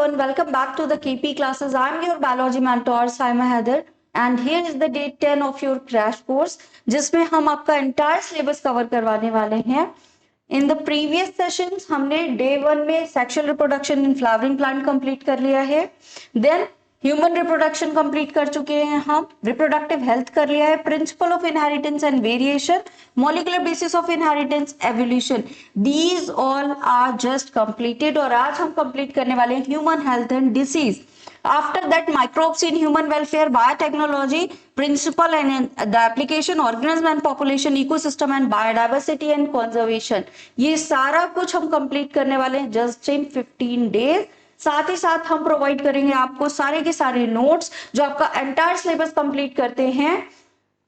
everyone, welcome back to the KP classes. I'm your biology mentor Saima Heather and here is the day 10 of your crash course जिसमें हम आपका entire syllabus cover करवाने वाले हैं. In the previous sessions हमने day 1 में sexual reproduction in flowering plant complete कर लिया है. Then ह्यूमन रिप्रोडक्शन कंप्लीट कर चुके हैं हम, रिप्रोडक्टिव हेल्थ कर लिया है, principle of inheritance and variation, molecular basis of inheritance, evolution, these all are just completed. और आज हम कंप्लीट करने वाले हैं human health and disease. After that microbes in human welfare, biotechnology, principle and the application, organism and population, ecosystem and biodiversity and conservation. ये सारा कुछ हम कंप्लीट करने वाले हैं जस्ट इन 15 डेज. साथ ही साथ हम प्रोवाइड करेंगे आपको सारे के सारे नोट्स जो आपका एंटायर सिलेबस कंप्लीट करते हैं.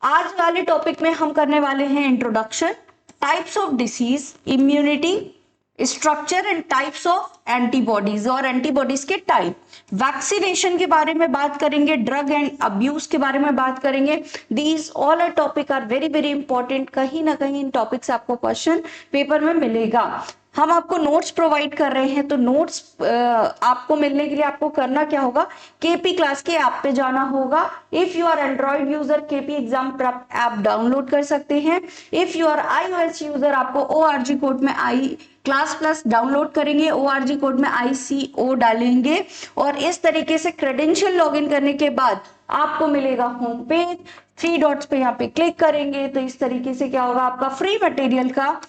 आज वाले टॉपिक में हम करने वाले हैं introduction, types of disease, immunity, structure and types of antibodies और एंटीबॉडीज के टाइप, वैक्सीनेशन के बारे में बात करेंगे, ड्रग एंड अब्यूज के बारे में बात करेंगे. These all are topic are very very important. कहीं ना कहीं इन टॉपिक से आपको क्वेश्चन पेपर में मिलेगा. हम आपको नोट्स प्रोवाइड कर रहे हैं, तो नोट्स आपको मिलने के लिए आपको करना क्या होगा, केपी क्लास के ऐप पे जाना होगा. If you are android user KP exam prep app download कर सकते हैं. If you are iOS user आपको ORG कोड में आई क्लास प्लस डाउनलोड करेंगे, ORG कोड में ICO डालेंगे और इस तरीके से क्रेडेंशियल लॉगिन करने के बाद आपको मिलेगा होम पेज. 3 डॉट्स पे यहाँ पे क्लिक करेंगे तो इस तरीके से क्या होगा, आपका फ्री मटेरियल का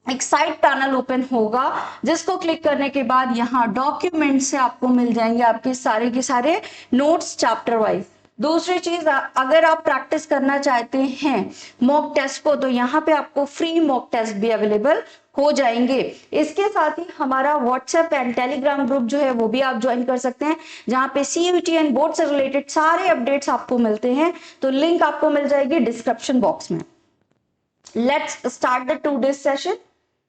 एक साइड पैनल ओपन होगा जिसको क्लिक करने के बाद यहाँ डॉक्यूमेंट से आपको मिल जाएंगे आपके सारे के सारे नोट्स चैप्टर वाइज. दूसरी चीज, अगर आप प्रैक्टिस करना चाहते हैं मॉक टेस्ट को तो यहाँ पे आपको फ्री मॉक टेस्ट भी अवेलेबल हो जाएंगे. इसके साथ ही हमारा व्हाट्सएप एंड टेलीग्राम ग्रुप जो है वो भी आप ज्वाइन कर सकते हैं जहाँ पे CUET एंड बोर्ड से रिलेटेड सारे अपडेट्स आपको मिलते हैं. तो लिंक आपको मिल जाएगी डिस्क्रिप्शन बॉक्स में. Let's start the today session.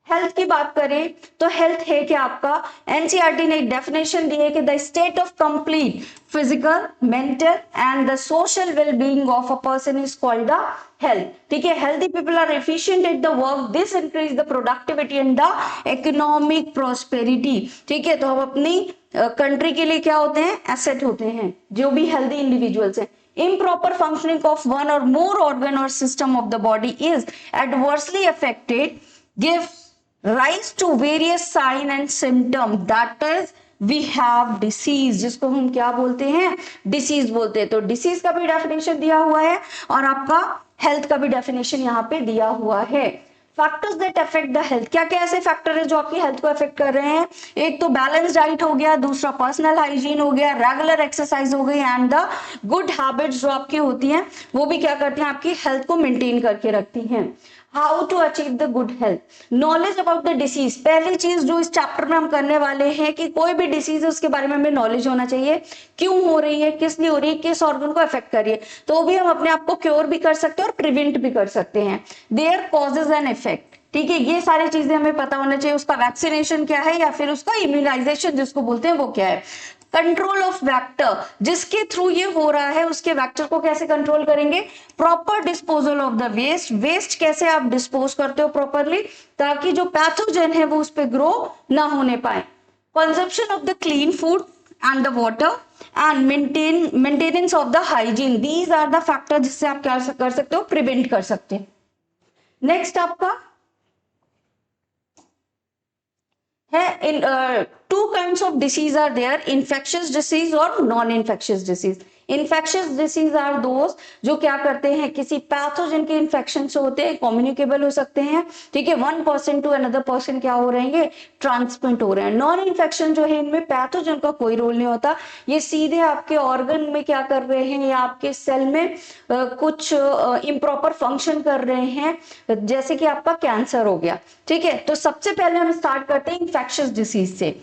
Health की बात करें तो हेल्थ है क्या आपका, एनसीईआरटी ने एक डेफिनेशन दी है कि the state of complete physical, mental and the social well being of a person is called the health. ठीक है, healthy people are efficient at the work, this increase the productivity and the economic prosperity. ठीक है, तो हम अपनी country के लिए क्या होते हैं, एसेट होते हैं जो भी हेल्दी इंडिविजुअल्स हैं. Improper functioning of one or more organ or system of the body is adversely affected, gives rise to various sign and symptom, that is we have disease, जिसको हम क्या बोलते हैं, डिसीज बोलते हैं. तो डिसीज का भी डेफिनेशन दिया हुआ है और आपका हेल्थ का भी डेफिनेशन यहाँ पे दिया हुआ है. Factors that affect the health, क्या क्या ऐसे फैक्टर है जो आपकी हेल्थ को अफेक्ट कर रहे हैं. एक तो बैलेंस डाइट हो गया, दूसरा पर्सनल हाइजीन हो गया, रेगुलर एक्सरसाइज हो गई एंड द गुड हैबिट्स जो आपकी होती हैं वो भी क्या करती हैं, आपकी हेल्थ को मेंटेन करके रखती हैं. How to achieve the good health, knowledge about the disease. पहली चीज जो इस चैप्टर में हम करने वाले हैं कि कोई भी डिसीज है उसके बारे में हमें नॉलेज होना चाहिए, क्यों हो रही है, किस लिए हो रही है, किस ऑर्गन को अफेक्ट कर रही है, तो भी हम अपने आप को क्योर भी कर सकते हैं और प्रिवेंट भी कर सकते हैं. Their causes and effect. ठीक है, ये सारी चीजें हमें पता होना चाहिए. उसका वैक्सीनेशन क्या है या फिर उसका इम्यूनाइजेशन जिसको बोलते हैं वो क्या है. कंट्रोल ऑफ वेक्टर, जिसके थ्रू ये हो रहा है उसके वेक्टर को कैसे कंट्रोल करेंगे. Proper disposal of the waste, waste कैसे आप डिस्पोज करते हो प्रॉपरली ताकि जो पैथोजन है वो उस पर ग्रो ना होने पाए. Consumption of the clean food and the water and maintenance of the hygiene, these are the factor जिससे आप क्या कर सकते हो, प्रिवेंट कर सकते हैं. नेक्स्ट आपका है two kinds of disease are there, infectious disease और non infectious disease. Infectious disease are दोस्त जो क्या करते हैं, किसी पैथोजन के इन्फेक्शन से होते हैं, कम्युनिकेबल हो सकते हैं. ठीक है, 1% टू अनदर पर्सन क्या हो रहेंगे, ट्रांसमिट हो रहे हैं. नॉन इन्फेक्शन जो है इनमें पैथोजन का कोई रोल नहीं होता, ये सीधे आपके ऑर्गन में क्या कर रहे हैं या आपके सेल में कुछ इम्प्रॉपर फंक्शन कर रहे हैं, जैसे कि आपका कैंसर हो गया. ठीक है, तो सबसे पहले हम स्टार्ट करते हैं इन्फेक्शियस डिसीज से.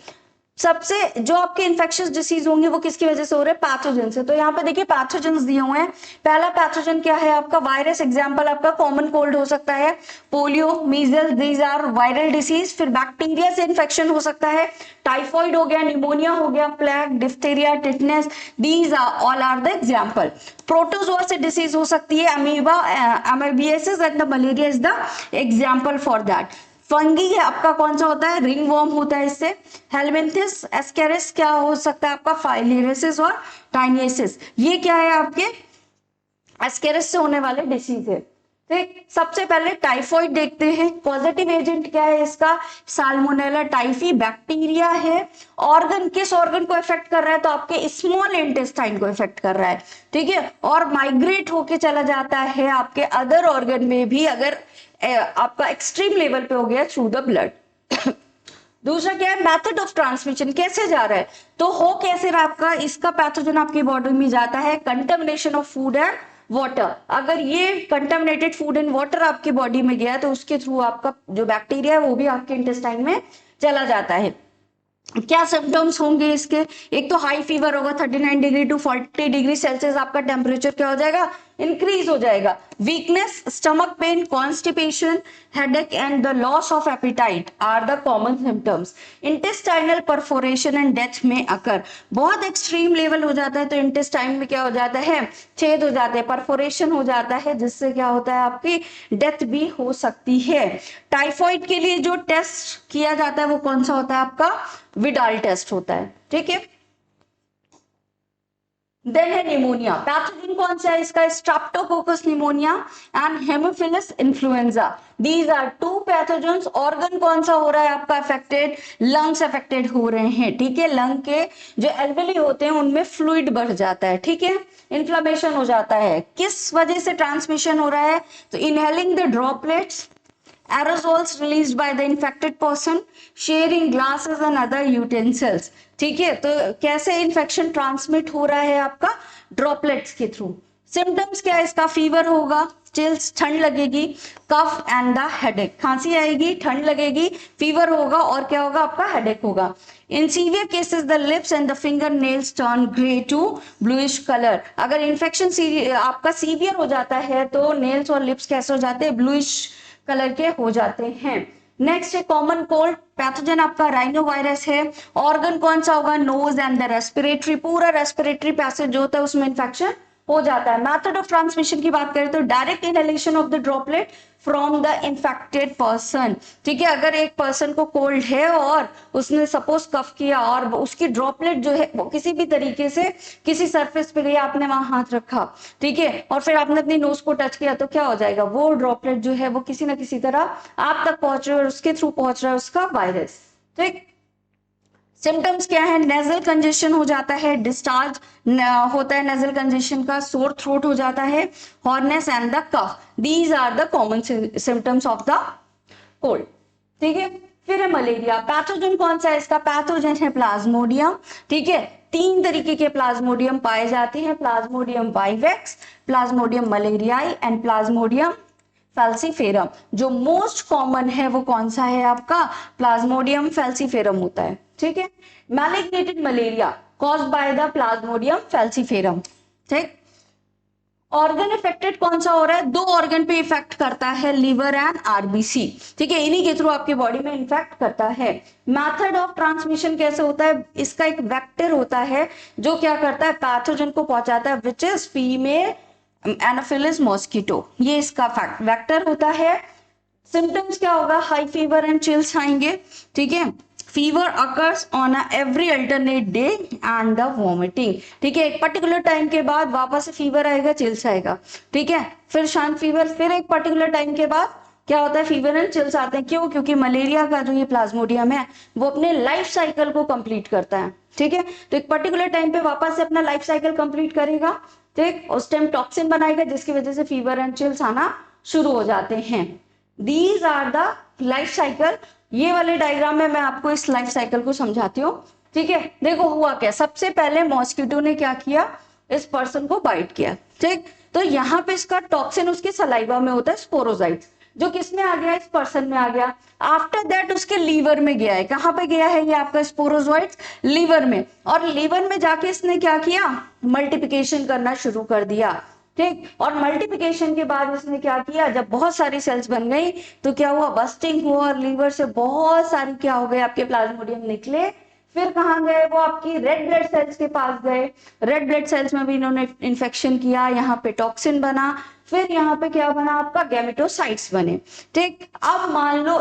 सबसे जो आपके इन्फेक्शियस डिसीज होंगे वो किसकी वजह से हो रहे हैं, पैथोजन से. तो यहाँ पे देखिए पैथोजन दिए हुए हैं. पहला पैथोजन क्या है आपका, वायरस. एग्जांपल आपका कॉमन कोल्ड हो सकता है, polio, measles, these are viral disease. फिर बैक्टीरिया से इन्फेक्शन हो सकता है, टाइफॉइड हो गया, निमोनिया हो गया, plague, diphtheria, tetanus, these are all are the example. Protozoa से डिसीज हो सकती है, amoeba, amoebiasis and the malaria is the example for that. Fungi है आपका कौन सा होता है, रिंग वॉर्म होता है इससे। हेलमिंथिस एस्केरिस क्या हो सकता है आपका, फाइलेरियोसिस और टाइनियसिस, ये क्या है आपके एस्केरिस से होने वाले डिसीज है। ठीक, सबसे पहले टाइफॉइड देखते हैं, पॉजिटिव एजेंट क्या है इसका, साल्मोनेला टाइफी बैक्टीरिया है। ऑर्गन किस ऑर्गन को इफेक्ट कर रहा है, तो आपके स्मॉल इंटेस्टाइन को इफेक्ट कर रहा है, ठीक है, और माइग्रेट होके चला जाता है आपके अदर ऑर्गन में भी, अगर आपका एक्सट्रीम लेवल पे हो गया थ्रू द ब्लड। दूसरा क्या है, मेथड ऑफ ट्रांसमिशन, कैसे जा रहा है, तो हो कैसे रहा आपका, इसका पैथोजन आपकी बॉडी में जाता है contamination of food and water. अगर ये कंटेमिनेटेड फूड एंड वाटर आपकी बॉडी में गया तो उसके थ्रू आपका जो बैक्टीरिया है वो भी आपके इंटेस्टाइन में चला जाता है। क्या सिम्टम्स होंगे इसके, एक तो हाई फीवर होगा, 39 डिग्री टू 40 डिग्री सेल्सियस आपका टेम्परेचर क्या हो जाएगा, इंक्रीज हो जाएगा। Weakness, stomach pain, constipation, headache and the loss of appetite are the common symptoms. Intestinal perforation and death में अकर, बहुत एक्सट्रीम लेवल हो जाता है तो इंटेस्टाइन में क्या हो जाता है, छेद हो जाते हैं, परफोरेशन हो जाता है, जिससे क्या होता है आपकी डेथ भी हो सकती है। टाइफॉइड के लिए जो टेस्ट किया जाता है वो कौन सा होता है आपका, विडाल टेस्ट होता है, ठीक है। देन है निमोनिया, पैथोजन कौन सा है इसका, streptococcus pneumonia and haemophilus influenza, these are two pathogens. Organ कौन सा हो रहा है आपका अफेक्टेड, लंग्स अफेक्टेड हो रहे हैं, ठीक है, लंग के जो एल्वेली होते हैं उनमें फ्लूइड बढ़ जाता है, ठीक है, इन्फ्लेमेशन हो जाता है। किस वजह से ट्रांसमिशन हो रहा है, तो inhaling the droplets, aerosols released by the infected person, sharing glasses and other utensils, ठीक है। तो कैसे इन्फेक्शन ट्रांसमिट हो रहा है आपका, ड्रॉपलेट्स के थ्रू। सिम्टम्स क्या है इसका, फीवर होगा, चिल्स ठंड लगेगी, कफ एंड द हेडेक, खांसी आएगी, ठंड लगेगी, फीवर होगा और क्या होगा आपका हेडेक होगा। In severe cases the lips and the finger nails turn grey to bluish colour, अगर इन्फेक्शन आपका सीवियर हो जाता है तो नेल्स और लिप्स कैसे हो जाते हैं, ब्लूइश कलर के हो जाते हैं। नेक्स्ट है कॉमन कोल्ड, पैथोजन आपका राइनो वायरस है। ऑर्गन कौन सा होगा, नोज एंड द रेस्पिरेटरी, पूरा रेस्पिरेटरी पैसेज जो होता है उसमें इन्फेक्शन हो जाता है। मेथड ऑफ ट्रांसमिशन की बात करें तो direct inhalation of the droplet from the infected person, ठीक है। अगर एक पर्सन को कोल्ड है और उसने सपोज कफ किया और उसकी ड्रॉपलेट जो है वो किसी भी तरीके से किसी सरफेस पे गई, आपने वहां हाथ रखा, ठीक है, और फिर आपने अपनी नोज को टच किया, तो क्या हो जाएगा, वो ड्रॉपलेट जो है वो किसी ना किसी तरह आप तक पहुंच रहा है और उसके थ्रू पहुंच रहा है उसका वायरस, ठीक। सिम्टम्स क्या है, नेजल कंजेशन हो जाता है, डिस्चार्ज होता है नेजल कंजेशन का, सोर थ्रोट हो जाता है, hoarseness and the cough, these are the common symptoms of the cold, ठीक है। फिर है मलेरिया, पैथोजन कौन सा है इसका, पैथोजन है प्लाज्मोडियम, ठीक है। 3 तरीके के प्लाज्मोडियम पाए जाते हैं, plasmodium vivax, plasmodium malariae and plasmodium falciparum. जो मोस्ट कॉमन है वो कौन सा है आपका, प्लाज्मोडियम फैल्सीफेरम होता है, ठीक है। Malignant malaria caused by the plasmodium falciparum, ठीक। ऑर्गन इफेक्टेड कौन सा हो रहा है, 2 ऑर्गन पे इफेक्ट करता है, लिवर एंड आरबीसी, ठीक है, इन्हीं के थ्रू आपकी बॉडी में इन्फेक्ट करता है। मेथड ऑफ ट्रांसमिशन कैसे होता है, इसका एक वेक्टर होता है जो क्या करता है, पैथोजन को पहुंचाता है, which is female Anopheles mosquito, ये इसका वेक्टर होता है। सिम्टम्स क्या होगा, हाई फीवर एंड चिल्स आएंगे, ठीक है, fever occurs on every alternate day and the vomiting, ठीक है, एक पर्टिकुलर टाइम के बाद वापस से फीवर आएगा, चिल्स आएगा, ठीक है, फिर शांत फीवर, फिर एक पर्टिकुलर टाइम के बाद क्या होता है, फीवर एंड चिल्स आते हैं। क्यों, क्योंकि मलेरिया का जो ये प्लाज्मोडियम है वो अपने लाइफ साइकिल को कंप्लीट करता है, ठीक है, तो एक पर्टिकुलर टाइम पे वापस से अपना लाइफ साइकिल कंप्लीट करेगा, ठीक, उस टाइम टॉक्सिन बनाएगा जिसकी वजह से फीवर एंड चिल्स आना शुरू हो जाते हैं। These are the life cycle, ये वाले डायग्राम में मैं आपको इस लाइफ साइकिल को समझाती हूँ, ठीक है। देखो हुआ क्या, सबसे पहले मॉस्किटो ने क्या किया, इस पर्सन को बाइट किया, ठीक, तो यहाँ पे इसका टॉक्सिन उसके सलाइवा में होता है, स्पोरोजाइट्स, जो किसमें आ गया, इस पर्सन में आ गया। आफ्टर दैट उसके लीवर में गया है, कहाँ पे गया है ये आपका स्पोरोजोइट्स, लीवर में, और लीवर में जाके इसने क्या किया, मल्टीप्लिकेशन करना शुरू कर दिया, ठीक, और मल्टीप्लिकेशन के बाद इसने क्या किया, जब बहुत सारी सेल्स बन गई तो क्या हुआ, बस्टिंग हुआ और लीवर से बहुत सारी क्या हो गए आपके प्लाज्मोडियम निकले, फिर कहाँ गए वो आपके आपकी रेड ब्लड सेल्स के पास गए, रेड ब्लड सेल्स में भी इन्होंने इन्फेक्शन किया, यहाँ पे टॉक्सिन बना, फिर यहाँ पे क्या बना आपका गैमेटोसाइट्स बने। ठीक, अब मान लो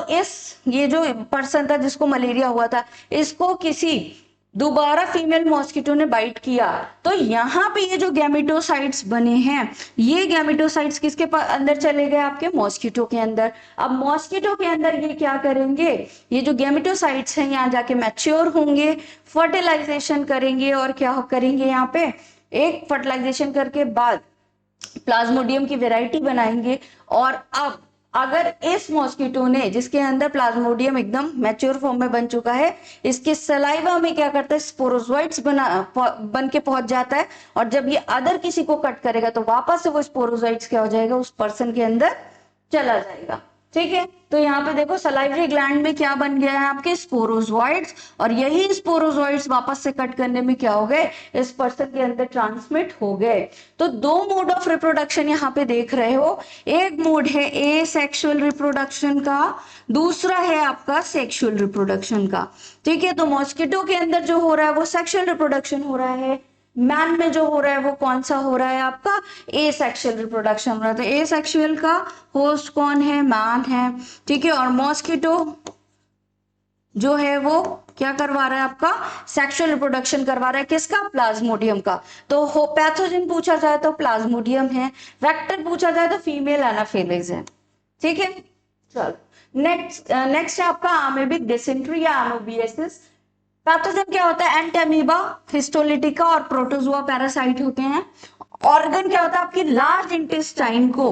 ये जो पर्सन था जिसको मलेरिया हुआ था, इसको किसी दोबारा फीमेल मॉस्किटो ने बाइट किया, तो यहाँ पे ये जो गैमेटोसाइट्स बने हैं, ये गैमेटोसाइट्स किसके अंदर चले गए, आपके मॉस्किटो के अंदर। अब मॉस्किटो के अंदर ये क्या करेंगे, ये जो गैमेटोसाइट्स हैं यहाँ जाके मैच्योर होंगे, फर्टिलाइजेशन करेंगे, और क्या करेंगे यहाँ पे एक फर्टिलाइजेशन करके बाद प्लाज्मोडियम की वेराइटी बनाएंगे। और अब अगर इस मॉस्किटो ने, जिसके अंदर प्लाज्मोडियम एकदम मैच्योर फॉर्म में बन चुका है, इसके सलाइवा में क्या करता है स्पोरोजोइट्स बन के पहुंच जाता है, और जब ये अदर किसी को कट करेगा तो वापस से वो स्पोरोजोइट्स क्या हो जाएगा, उस पर्सन के अंदर चला जाएगा। ठीक है, तो यहाँ पे देखो सलाइवरी ग्लैंड में क्या बन गया है आपके स्पोरोजोइट्स, और यही स्पोरोजोइट्स वापस से कट करने में क्या हो गए, इस पर्सन के अंदर ट्रांसमिट हो गए। तो दो मोड ऑफ रिप्रोडक्शन यहाँ पे देख रहे हो, एक मोड है ए सेक्सुअल रिप्रोडक्शन का, दूसरा है आपका सेक्सुअल रिप्रोडक्शन का। ठीक है, तो मॉस्किटो के अंदर जो हो रहा है वो सेक्सुअल रिप्रोडक्शन हो रहा है, मैन में जो हो रहा है वो कौन सा हो रहा है आपका ए सेक्सुअल रिप्रोडक्शन हो रहा है। तो ए सेक्सुअल का होस्ट कौन है, मैन है। ठीक है, और मॉस्किटो जो है वो क्या करवा रहा है आपका सेक्सुअल रिप्रोडक्शन करवा रहा है, किसका, प्लाज्मोडियम का। तो पैथोजन पूछा जाए तो प्लाज्मोडियम है, वेक्टर पूछा जाए तो फीमेल एनाफिलीज है। ठीक है, चलो नेक्स्ट है आपका अमीबिक डिसेंट्री या अमोबियासिस। पैथोजन क्या होता है, एंटामीबा, हिस्टोलिटिका और प्रोटोजोआ पैरासाइट होते हैं। ऑर्गन क्या होता है, आपकी लार्ज इंटेस्टाइन को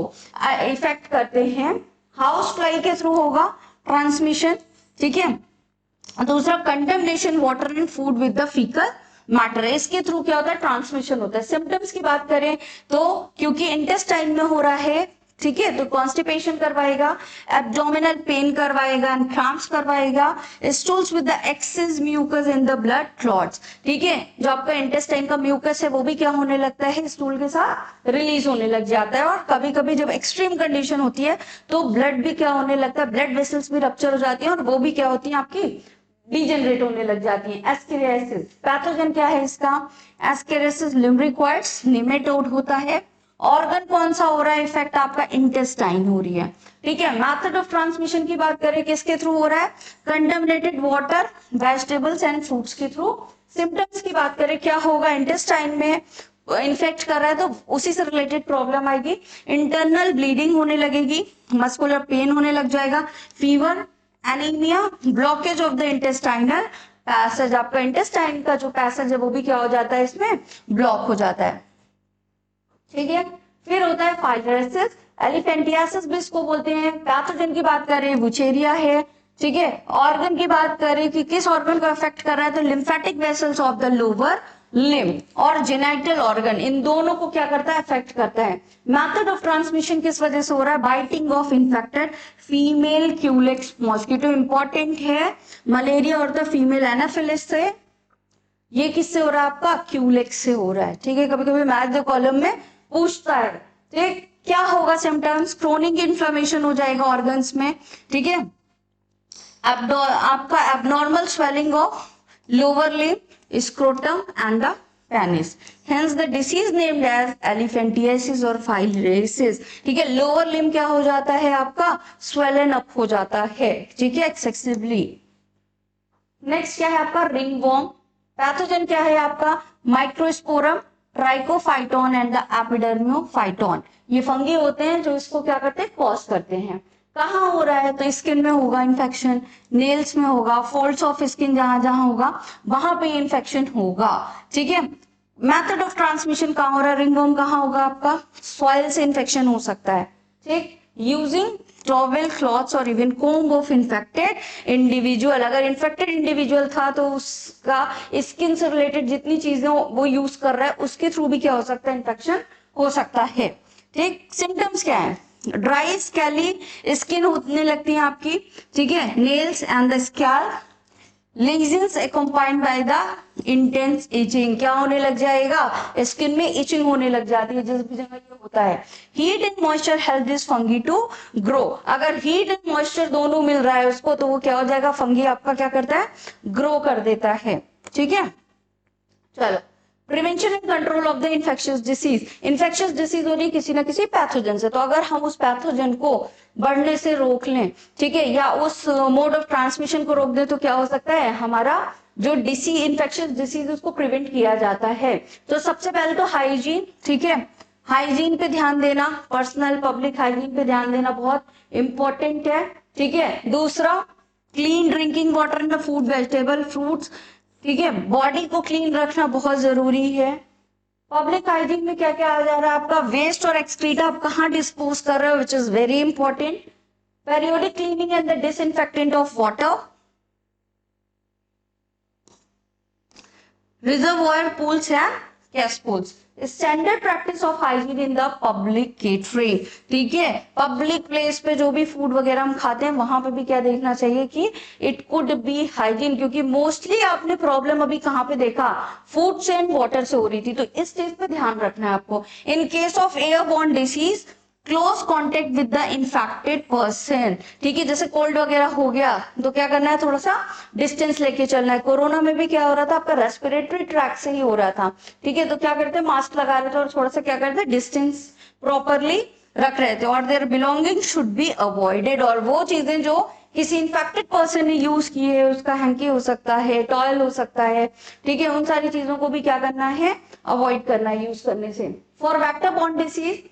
इफेक्ट करते हैं, हाउस फ्लाई के थ्रू होगा ट्रांसमिशन। ठीक है, दूसरा contamination water and food with the faecal matter, इसके थ्रू क्या होता है ट्रांसमिशन होता है। सिम्टम्स की बात करें तो क्योंकि इंटेस्टाइन में हो रहा है, ठीक है, तो कॉन्स्टिपेशन करवाएगा, एब्डोमिनल पेन करवाएगा, क्रैम्प्स करवाएगा, stools with the excess mucus in the blood clots. ठीक है, जो आपका इंटेस्टाइन का म्यूकस है वो भी क्या होने लगता है, स्टूल के साथ रिलीज होने लग जाता है, और कभी कभी जब एक्सट्रीम कंडीशन होती है तो ब्लड भी क्या होने लगता है, ब्लड वेसल्स भी रप्चर हो जाती है, और वो भी क्या होती है आपकी डीजेनरेट होने लग जाती है। एस्केरियासिस पैथोजन क्या है इसका, एस्केरियासिस लिम्ब्रिक्वाइड्स, निमेटोड होता है। ऑर्गन कौन सा हो रहा है इफेक्ट, आपका इंटेस्टाइन हो रही है। ठीक है, मेथड ऑफ ट्रांसमिशन की बात करें किसके थ्रू हो रहा है, contaminated water, vegetables and fruits के थ्रू। सिम्टम्स की बात करें क्या होगा, इंटेस्टाइन में इन्फेक्ट कर रहा है तो उसी से रिलेटेड प्रॉब्लम आएगी, इंटरनल ब्लीडिंग होने लगेगी, मस्कुलर पेन होने लग जाएगा, fever, anaemia, blockage of the intestinal passage, आपका इंटेस्टाइन का जो पैसेज है वो भी क्या हो जाता है, इसमें ब्लॉक हो जाता है। ठीक है, फिर होता है फाइलरेसिस, एलिफेंटियासिस भी इसको बोलते हैं। पैथोजन की बात करें बुचेरिया है। ठीक है, ऑर्गन की बात करें कि किस ऑर्गन को अफेक्ट कर रहा है, तो lymphatic vessels of the lower limb और जेनाइटल ऑर्गन, इन दोनों को क्या करता है, अफेक्ट करता है। मेथड ऑफ ट्रांसमिशन किस वजह से हो रहा है, biting of infected female Culex mosquito, important है, मलेरिया और द फीमेल एनाफिलिस से। ये किससे हो रहा है, आपका क्यूलेक्स से हो रहा है। ठीक है, कभी कभी मैथ द कॉलम में पूछता है। ठीक, क्या होगा सिम्टम्स, क्रोनिक इन्फ्लेमेशन हो जाएगा ऑर्गन्स में। ठीक है, आपका abnormal swelling of lower limb, scrotum and the penis, hence the disease named as elephantiasis और फाइलरेसिस। ठीक है, लोअर लिम क्या हो जाता है आपका, स्वेलन अप हो जाता है। ठीक है, एक्सेसिवली। नेक्स्ट क्या है आपका, रिंगवॉर्म। पैथोजन क्या है आपका, माइक्रोस्पोरम, ट्राइकोफाइटोन एंड द एपिडर्मियोफाइटोन। ये फंगी होते हैं जो इसको क्या करते हैं, कॉज करते हैं। कहाँ हो रहा है, तो स्किन में होगा इन्फेक्शन, नेल्स में होगा, फोल्ड्स ऑफ स्किन जहां जहां होगा वहां पे इन्फेक्शन होगा। ठीक है, मेथड ऑफ ट्रांसमिशन कहाँ हो रहा है, रिंगवर्म कहाँ होगा आपका, सॉइल से इन्फेक्शन हो सकता है। ठीक, यूजिंग टॉवेल, क्लॉथ्स और even comb of infected individual. अगर इन्फेक्टेड इंडिविजुअल था तो उसका स्किन से रिलेटेड जितनी चीजें वो यूज कर रहा है उसके थ्रू भी क्या हो सकता है, इन्फेक्शन हो सकता है। ठीक, सिम्टम्स क्या है, ड्राई स्कैली स्किन होने लगती है आपकी। ठीक है, nails and the scalp, lesions accompanied by the intense itching, क्या होने लग जाएगा, स्किन में इचिंग होने लग जाती है जिस भी जगह ये होता है। Heat and moisture help this fungi to grow, अगर हीट एंड मॉइस्चर दोनों मिल रहा है उसको तो वो क्या हो जाएगा, फंगी आपका क्या करता है, ग्रो कर देता है। ठीक है, चलो, prevention and control of the infectious disease. Infectious disease हो रही है किसी ना किसी पैथोजन से, तो अगर हम उस पैथोजन को बढ़ने से रोक लें, ठीक है, या उस मोड ऑफ ट्रांसमिशन को रोक दें, तो क्या हो सकता है, हमारा जो इन्फेक्शियस डिसीज उसको प्रिवेंट किया जाता है। तो सबसे पहले तो हाइजीन, ठीक है, हाइजीन पे ध्यान देना, पर्सनल पब्लिक हाइजीन पे ध्यान देना बहुत इंपॉर्टेंट है, ठीक है। दूसरा, clean drinking water in the food, vegetable, fruits, ठीक है, बॉडी को क्लीन रखना बहुत जरूरी है। पब्लिक हाइजीन में क्या क्या आ जा रहा है आपका, वेस्ट और एक्सक्रीटा आप कहाँ डिस्पोज कर रहे हो, which is very important. Periodic cleaning and the disinfectant of water, reservoir, pools and cash pools. Standard practice of hygiene in the public catering, ठीक है, पब्लिक प्लेस पे जो भी फूड वगैरह हम खाते हैं वहां पे भी क्या देखना चाहिए कि इट कुड बी हाइजीन, क्योंकि मोस्टली आपने प्रॉब्लम अभी कहाँ पे देखा, फूड से एंड वाटर से हो रही थी, तो इस चीज पे ध्यान रखना है आपको। In case of airborne disease, close contact with the infected person, ठीक है, जैसे कोल्ड वगैरह हो गया तो क्या करना है, थोड़ा सा डिस्टेंस लेके चलना है। कोरोना में भी क्या हो रहा था, आपका रेस्पिरेटरी ट्रैक से ही हो रहा था, ठीक है, तो क्या करते हैं, मास्क लगा रहे थे और थोड़ा सा क्या करते हैं, डिस्टेंस प्रॉपरली रख रहे थे, और their belonging should be avoided. और वो चीजें जो किसी इन्फेक्टेड पर्सन ने यूज की है, उसका हैंकी हो सकता है, टॉयल हो सकता है, ठीक है, उन सारी चीजों को भी क्या करना है, अवॉइड करना है यूज करने से। फॉर वेक्टर बॉर्न डिसीज,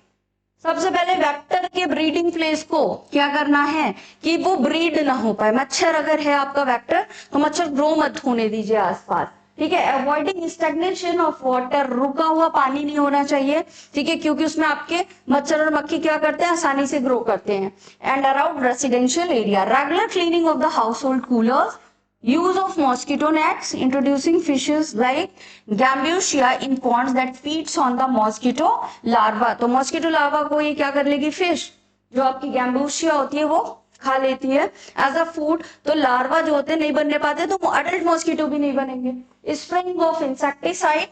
सबसे पहले वेक्टर के ब्रीडिंग प्लेस को क्या करना है कि वो ब्रीड ना हो पाए। मच्छर अगर है आपका वेक्टर, तो मच्छर ग्रो मत होने दीजिए आसपास, ठीक है। अवॉइडिंग स्टैग्नेशन ऑफ वाटर, रुका हुआ पानी नहीं होना चाहिए, ठीक है, क्योंकि उसमें आपके मच्छर और मक्खी क्या करते हैं, आसानी से ग्रो करते हैं। And around residential area, regular cleaning of the house hold coolers, use of mosquito nets, introducing fishes like gambusia in ponds that feeds on the mosquito larva। तो mosquito larva को ये क्या कर लेगी, फिश जो आपकी गैम्बूशिया होती है वो खा लेती है एज अ फूड। तो लार्वा जो होते हैं नहीं बनने पाते, तो अडल्ट मॉस्किटो भी नहीं बनेंगे। Spraying of insecticide,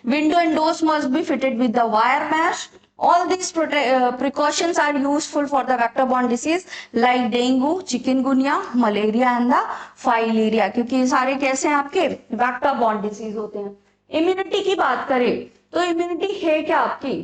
window and doors must be fitted with the wire mesh। All these precautions are useful for the vector-borne disease like dengue, chikungunya, malaria and the fileria, क्योंकि ये सारे कैसे हैं आपके vector-borne disease होते हैं। Immunity की बात करें तो इम्यूनिटी है क्या आपकी,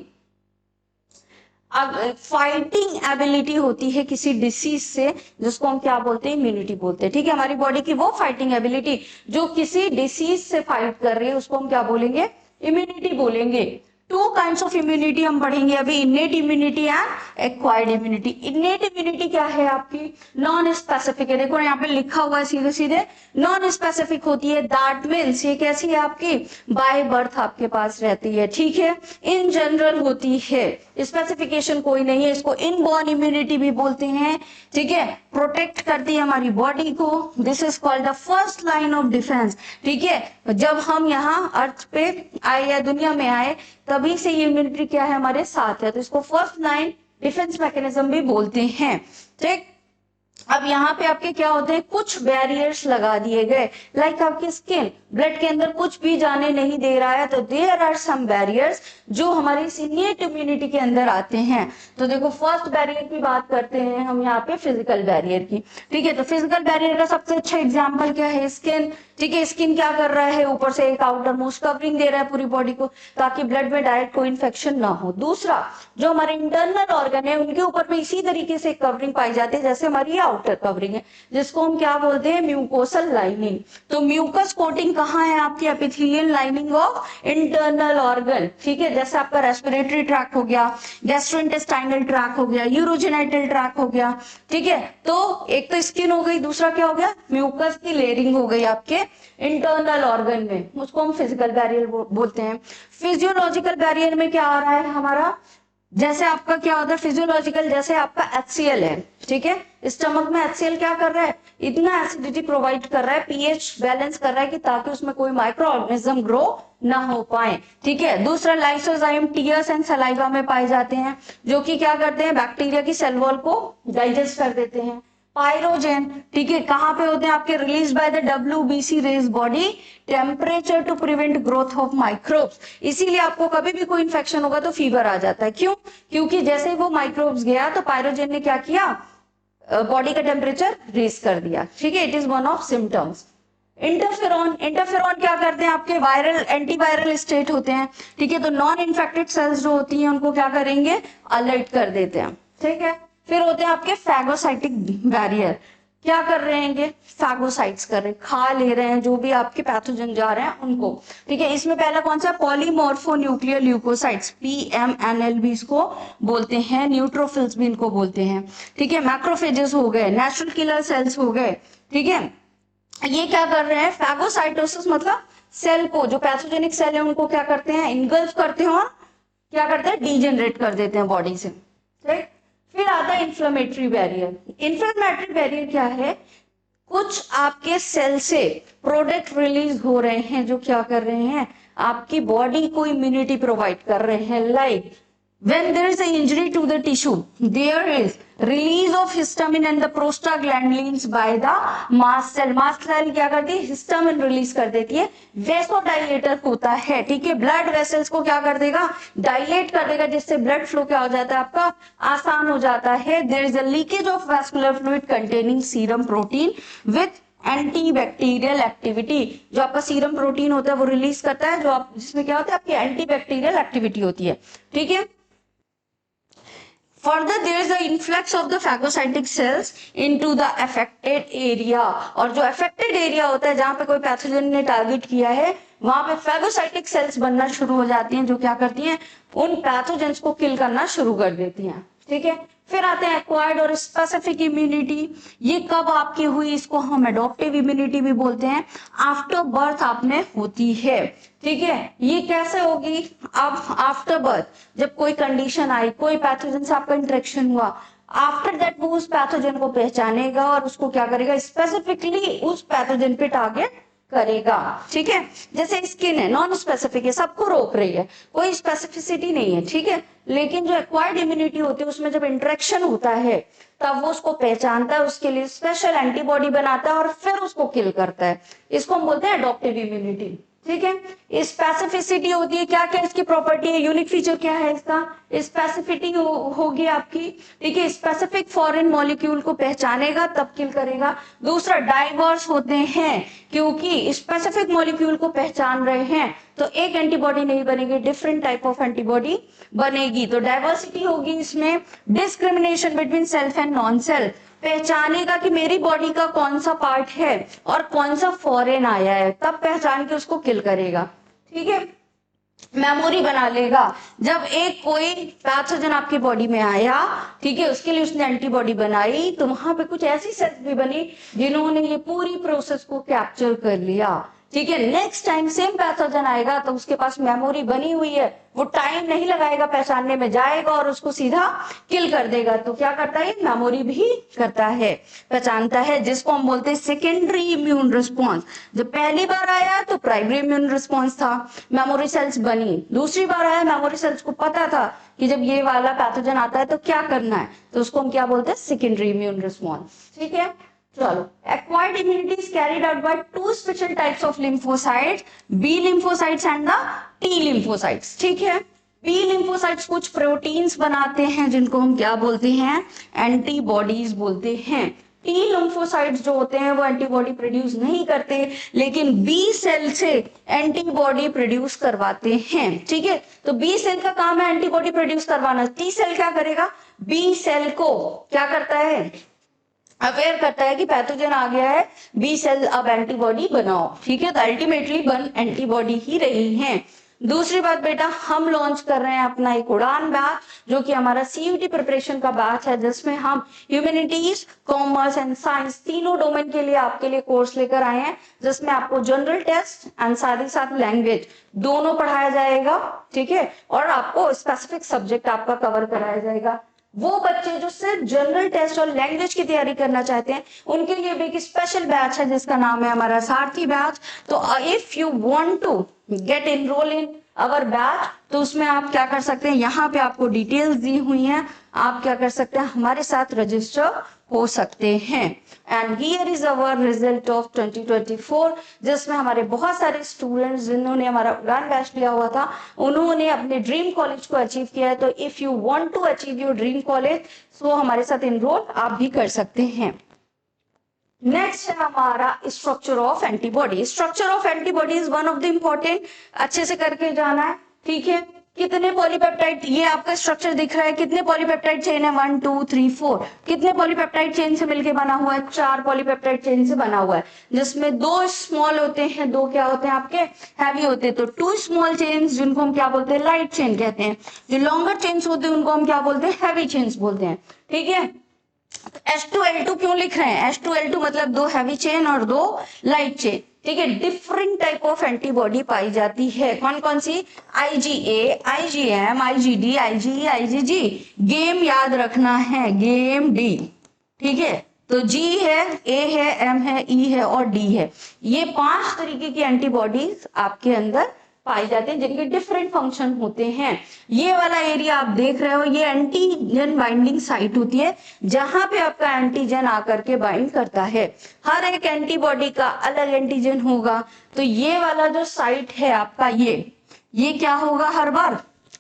फाइटिंग एबिलिटी होती है किसी डिसीज से, जिसको हम क्या बोलते हैं, इम्यूनिटी बोलते हैं, ठीक है। हमारी बॉडी की वो फाइटिंग एबिलिटी जो किसी डिसीज से फाइट कर रही है उसको हम क्या बोलेंगे, इम्यूनिटी बोलेंगे। टू काइंड्स ऑफ इम्यूनिटी हम पढ़ेंगे अभी, innate immunity and acquired immunity. Innate immunity क्या है आपकी, नॉन स्पेसिफिक है, देखो यहाँ पे लिखा हुआ है सीधे सीधे, नॉन स्पेसिफिक होती है। दैट मीन्स ये कैसी है आपकी, बाय बर्थ आपके पास रहती है, ठीक है, इन जनरल होती है, स्पेसिफिकेशन कोई नहीं है। इसको इनबॉर्न इम्यूनिटी भी बोलते हैं, ठीक है, प्रोटेक्ट करती है हमारी बॉडी को। This is called the first line of defence, ठीक है। जब हम यहाँ अर्थ पे आए या दुनिया में आए तभी से ये इम्यूनिटी क्या है, हमारे साथ है, तो इसको फर्स्ट लाइन डिफेंस मैकेनिज्म भी बोलते हैं, ठीक। अब यहाँ पे आपके क्या होते हैं, कुछ बैरियर्स लगा दिए गए, लाइक आपकी स्किन, ब्लड के अंदर कुछ भी जाने नहीं दे रहा है, तो देयर आर सम बैरियर्स जो हमारी इनेट इम्यूनिटी के अंदर आते हैं। तो देखो फर्स्ट बैरियर की बात करते हैं हम यहाँ पे, फिजिकल बैरियर की, ठीक है। तो फिजिकल बैरियर का सबसे अच्छा एग्जाम्पल क्या है, स्किन, ठीक है। स्किन क्या कर रहा है, ऊपर से एक आउटर मोस्ट कवरिंग दे रहा है पूरी बॉडी को, ताकि ब्लड में डायरेक्ट कोई इन्फेक्शन ना हो। दूसरा, जो हमारे इंटरनल ऑर्गन है उनके ऊपर में इसी तरीके से कवरिंग पाई जाती है जैसे हमारी आउटर कवरिंग है, जिसको हम क्या बोलते हैं, म्यूकोसल लाइनिंग। तो म्यूकस कोटिंग कहाँ है आपकी, epithelial lining of internal organ, ठीक है, जैसे आपका रेस्पिरेटरी ट्रैक हो गया, गैस्ट्रोइंटेस्टाइनल ट्रैक हो गया, यूरोजेनाइटल ट्रैक हो गया, ठीक है। तो एक तो स्किन हो गई, दूसरा क्या हो गया, म्यूकस की लेयरिंग हो गई आपके इंटरनल ऑर्गन में, उसको हम फिजिकल बैरियर बोलते हैं। फिजियोलॉजिकल बैरियर में क्या आ रहा है हमारा, जैसे आपका क्या होता है फिजियोलॉजिकल, जैसे आपका HCl है, ठीक है, स्टमक में HCl क्या कर रहा है, इतना एसिडिटी प्रोवाइड कर रहा है, पीएच बैलेंस कर रहा है कि ताकि उसमें कोई माइक्रो ऑर्गेनिज्म ग्रो ना हो पाए, ठीक है। दूसरा, लाइसोजाइम टीयर्स एंड सलाइवा में पाए जाते हैं, जो कि क्या करते हैं, बैक्टीरिया की सेल वॉल को डाइजेस्ट कर देते हैं। पायरोजेन, ठीक है, कहाँ पे होते हैं आपके, release by the WBC raise body temperature to prevent growth of microbes. इसीलिए आपको कभी भी कोई इन्फेक्शन होगा तो फीवर आ जाता है, क्यों, क्योंकि जैसे ही वो माइक्रोब्स गया तो पायरोजेन ने क्या किया, बॉडी का टेम्परेचर रेज कर दिया, ठीक है, it is one of symptoms. Interferon, interferon क्या करते हैं, आपके वायरल एंटीवायरल स्टेट होते हैं, ठीक है, तो नॉन इन्फेक्टेड सेल्स जो होती हैं उनको क्या करेंगे, अलर्ट कर देते हैं, ठीक है। फिर होते हैं आपके फैगोसाइटिक बैरियर, क्या कर रहे हैं ये, फैगोसाइट्स कर रहे हैं, खा ले रहे हैं जो भी आपके पैथोजन जा रहे हैं उनको, ठीक है। इसमें पहला कौन सा, पॉलीमॉर्फोन्यूक्लियर ल्यूकोसाइट्स, PMNL भी इसको बोलते हैं, न्यूट्रोफिल्स भी इनको बोलते हैं, ठीक है। मैक्रोफेजेस हो गए, नेचुरल किलर सेल्स हो गए, ठीक है। ये क्या कर रहे हैं, फैगोसाइटोसिस मतलब सेल को, जो पैथोजेनिक सेल है उनको क्या करते हैं, इनगल्फ करते हैं और क्या करते हैं, डीजेनरेट कर देते हैं बॉडी से, राइट। फिर आता है इन्फ्लेमेटरी बैरियर। इन्फ्लेमेटरी बैरियर क्या है, कुछ आपके सेल से प्रोडक्ट रिलीज हो रहे हैं जो क्या कर रहे हैं, आपकी बॉडी को इम्यूनिटी प्रोवाइड कर रहे हैं, like when there is an injury to the tissue there is release of histamine and the prostaglandins by the mast cell, mast cell क्या करती है, हिस्टामिन रिलीज कर देती है, वेसोडाइलेटर होता है, ठीक है, ब्लड वेसल्स को क्या कर देगा, डायलेट कर देगा, जिससे ब्लड फ्लो क्या हो जाता है आपका, आसान हो जाता है। There is a leakage of vascular fluid containing serum protein with antibacterial activity, जो आपका सीरम प्रोटीन होता है वो रिलीज करता है, जो आप जिसमें क्या होता है, आपकी एंटीबैक्टीरियल एक्टिविटी होती है, ठीक है। Further, there is the influx of the phagocytic cells into the affected area, और जो affected area होता है जहां पे कोई पैथोजन ने टारगेट किया है वहां पे phagocytic cells बनना शुरू हो जाती हैं, जो क्या करती हैं, उन पैथोजेंस को किल करना शुरू कर देती हैं, ठीक है। फिर आते हैं एक्वायर्ड और स्पेसिफिक इम्यूनिटी, ये कब आपकी हुई, इसको हम एडॉप्टिव इम्यूनिटी भी बोलते हैं, आफ्टर बर्थ आप में होती है, ठीक है। ये कैसे होगी, अब आफ्टर बर्थ जब कोई कंडीशन आई, कोई पैथोजन से आपका इंटरेक्शन हुआ, आफ्टर दैट वो उस पैथोजन को पहचानेगा और उसको क्या करेगा, स्पेसिफिकली उस पैथोजन पे टारगेट करेगा, ठीक है। जैसे स्किन है, नॉन स्पेसिफिक है, सबको रोक रही है, कोई स्पेसिफिसिटी नहीं है, ठीक है। लेकिन जो एक्वायर्ड इम्यूनिटी होती है उसमें जब इंटरेक्शन होता है तब वो उसको पहचानता है, उसके लिए स्पेशल एंटीबॉडी बनाता है और फिर उसको किल करता है, इसको हम बोलते हैं एडॉप्टिव इम्यूनिटी, ठीक है। स्पेसिफिसिटी होती है, क्या क्या इसकी प्रॉपर्टी है, यूनिक फीचर क्या है इसका, स्पेसिफिसिटी होगी आपकी, ठीक है, स्पेसिफिक फॉरेन मॉलिक्यूल को पहचानेगा तब किल करेगा। दूसरा, डाइवर्स होते हैं, क्योंकि स्पेसिफिक मॉलिक्यूल को पहचान रहे हैं तो एक एंटीबॉडी नहीं बनेगी, डिफरेंट टाइप ऑफ एंटीबॉडी बनेगी, तो डाइवर्सिटी होगी इसमें। Discrimination between self and non self, पहचानेगा कि मेरी बॉडी का कौन सा पार्ट है और कौन सा फॉरेन आया है, तब पहचान के उसको किल करेगा, ठीक है। मेमोरी बना लेगा, जब एक कोई पैथोजन आपकी बॉडी में आया, ठीक है, उसके लिए उसने एंटीबॉडी बनाई तो वहां पे कुछ ऐसी सेल्स भी बनी जिन्होंने ये पूरी प्रोसेस को कैप्चर कर लिया, ठीक है। नेक्स्ट टाइम सेम पैथोजन आएगा तो उसके पास मेमोरी बनी हुई है, वो टाइम नहीं लगाएगा पहचानने में, जाएगा और उसको सीधा किल कर देगा, तो क्या करता है, मेमोरी भी करता है, पहचानता है, जिसको हम बोलते हैं सेकेंडरी इम्यून रिस्पॉन्स। जब पहली बार आया तो प्राइमरी इम्यून रिस्पॉन्स था, मेमोरी सेल्स बनी, दूसरी बार आया मेमोरी सेल्स को पता था कि जब ये वाला पैथोजन आता है तो क्या करना है, तो उसको हम क्या बोलते हैं, सेकेंडरी इम्यून रिस्पॉन्स, ठीक है। चलो, acquired immunity is carried out by two special types of lymphocytes, B lymphocytes and the T lymphocytes, ठीक है। B lymphocytes कुछ प्रोटीन्स बनाते हैं जिनको हम क्या बोलते हैं, एंटीबॉडीज बोलते हैं। T lymphocytes जो होते हैं वो एंटीबॉडी प्रोड्यूस नहीं करते, लेकिन B सेल से एंटीबॉडी प्रोड्यूस करवाते हैं, ठीक है। तो B सेल का काम है एंटीबॉडी प्रोड्यूस करवाना, T सेल क्या करेगा, B सेल को क्या करता है, अवेयर करता है कि पैथोजन आ गया है, बी सेल अब एंटीबॉडी बनाओ, ठीक है। तो अल्टीमेटली बन एंटीबॉडी ही रही है। दूसरी बात बेटा, हम लॉन्च कर रहे हैं अपना एक उड़ान बैच, जो कि हमारा सीयूटी प्रिपरेशन का बैच है, जिसमें हम ह्यूमैनिटीज, कॉमर्स एंड साइंस तीनों डोमेन के लिए आपके लिए कोर्स लेकर आए हैं, जिसमें आपको जनरल टेस्ट एंड साथ ही साथ लैंग्वेज दोनों पढ़ाया जाएगा, ठीक है, और आपको स्पेसिफिक सब्जेक्ट आपका कवर कराया जाएगा। वो बच्चे जो सिर्फ जनरल टेस्ट और लैंग्वेज की तैयारी करना चाहते हैं उनके लिए भी एक स्पेशल बैच है जिसका नाम है हमारा सारथी बैच। तो if you want to get enrol in our batch तो उसमें आप क्या कर सकते हैं, यहाँ पे आपको डिटेल्स दी हुई हैं, आप क्या कर सकते हैं, हमारे साथ रजिस्टर हो सकते हैं। And here is our result of 2024, जिसमें हमारे बहुत सारे स्टूडेंट्स जिन्होंने हमारा उड़ान बैच लिया हुआ था उन्होंने अपने ड्रीम कॉलेज को अचीव किया है। तो if you want to achieve your dream college so हमारे साथ एनरोल आप भी कर सकते हैं। नेक्स्ट है हमारा structure of antibody. Structure of antibody is one of the important, अच्छे से करके जाना है, ठीक है। कितने पॉलीपेप्टाइड, ये आपका स्ट्रक्चर दिख रहा है, कितने पॉलीपेप्टाइड चेन है, 1 2 3 4। कितने पॉलीपेप्टाइड चेन से मिलके बना हुआ है, 4 पॉलीपेप्टाइड चेन से बना हुआ है, जिसमें 2 स्मॉल होते हैं, 2 क्या होते हैं आपके, हैवी होते हैं। तो 2 स्मॉल चेन्स जिनको हम क्या बोलते हैं, लाइट चेन कहते हैं। जो लॉन्गर चेन्स होते हैं उनको हम क्या बोलते हैं, हैवी चेन्स बोलते हैं, ठीक है। H2L2 क्यों लिख रहे हैं, H2L2 मतलब 2 हैवी चेन और 2 लाइट चेन, ठीक है। डिफरेंट टाइप ऑफ एंटीबॉडी पाई जाती है, कौन कौन सी, IgA, IgM, IgD, IgE, IgG। Game याद रखना है, गेम D, ठीक है। तो G है, A है, M है, E है और D है। ये 5 तरीके की एंटीबॉडीज आपके अंदर पाई जाती है, जिनके डिफरेंट फंक्शन होते हैं। ये वाला एरिया आप देख रहे हो, ये एंटीजन बाइंडिंग साइट होती है, जहां पे आपका एंटीजन आकर के बाइंड करता है। हर एक एंटीबॉडी का अलग एंटीजन होगा, तो ये वाला जो साइट है आपका, ये क्या होगा, हर बार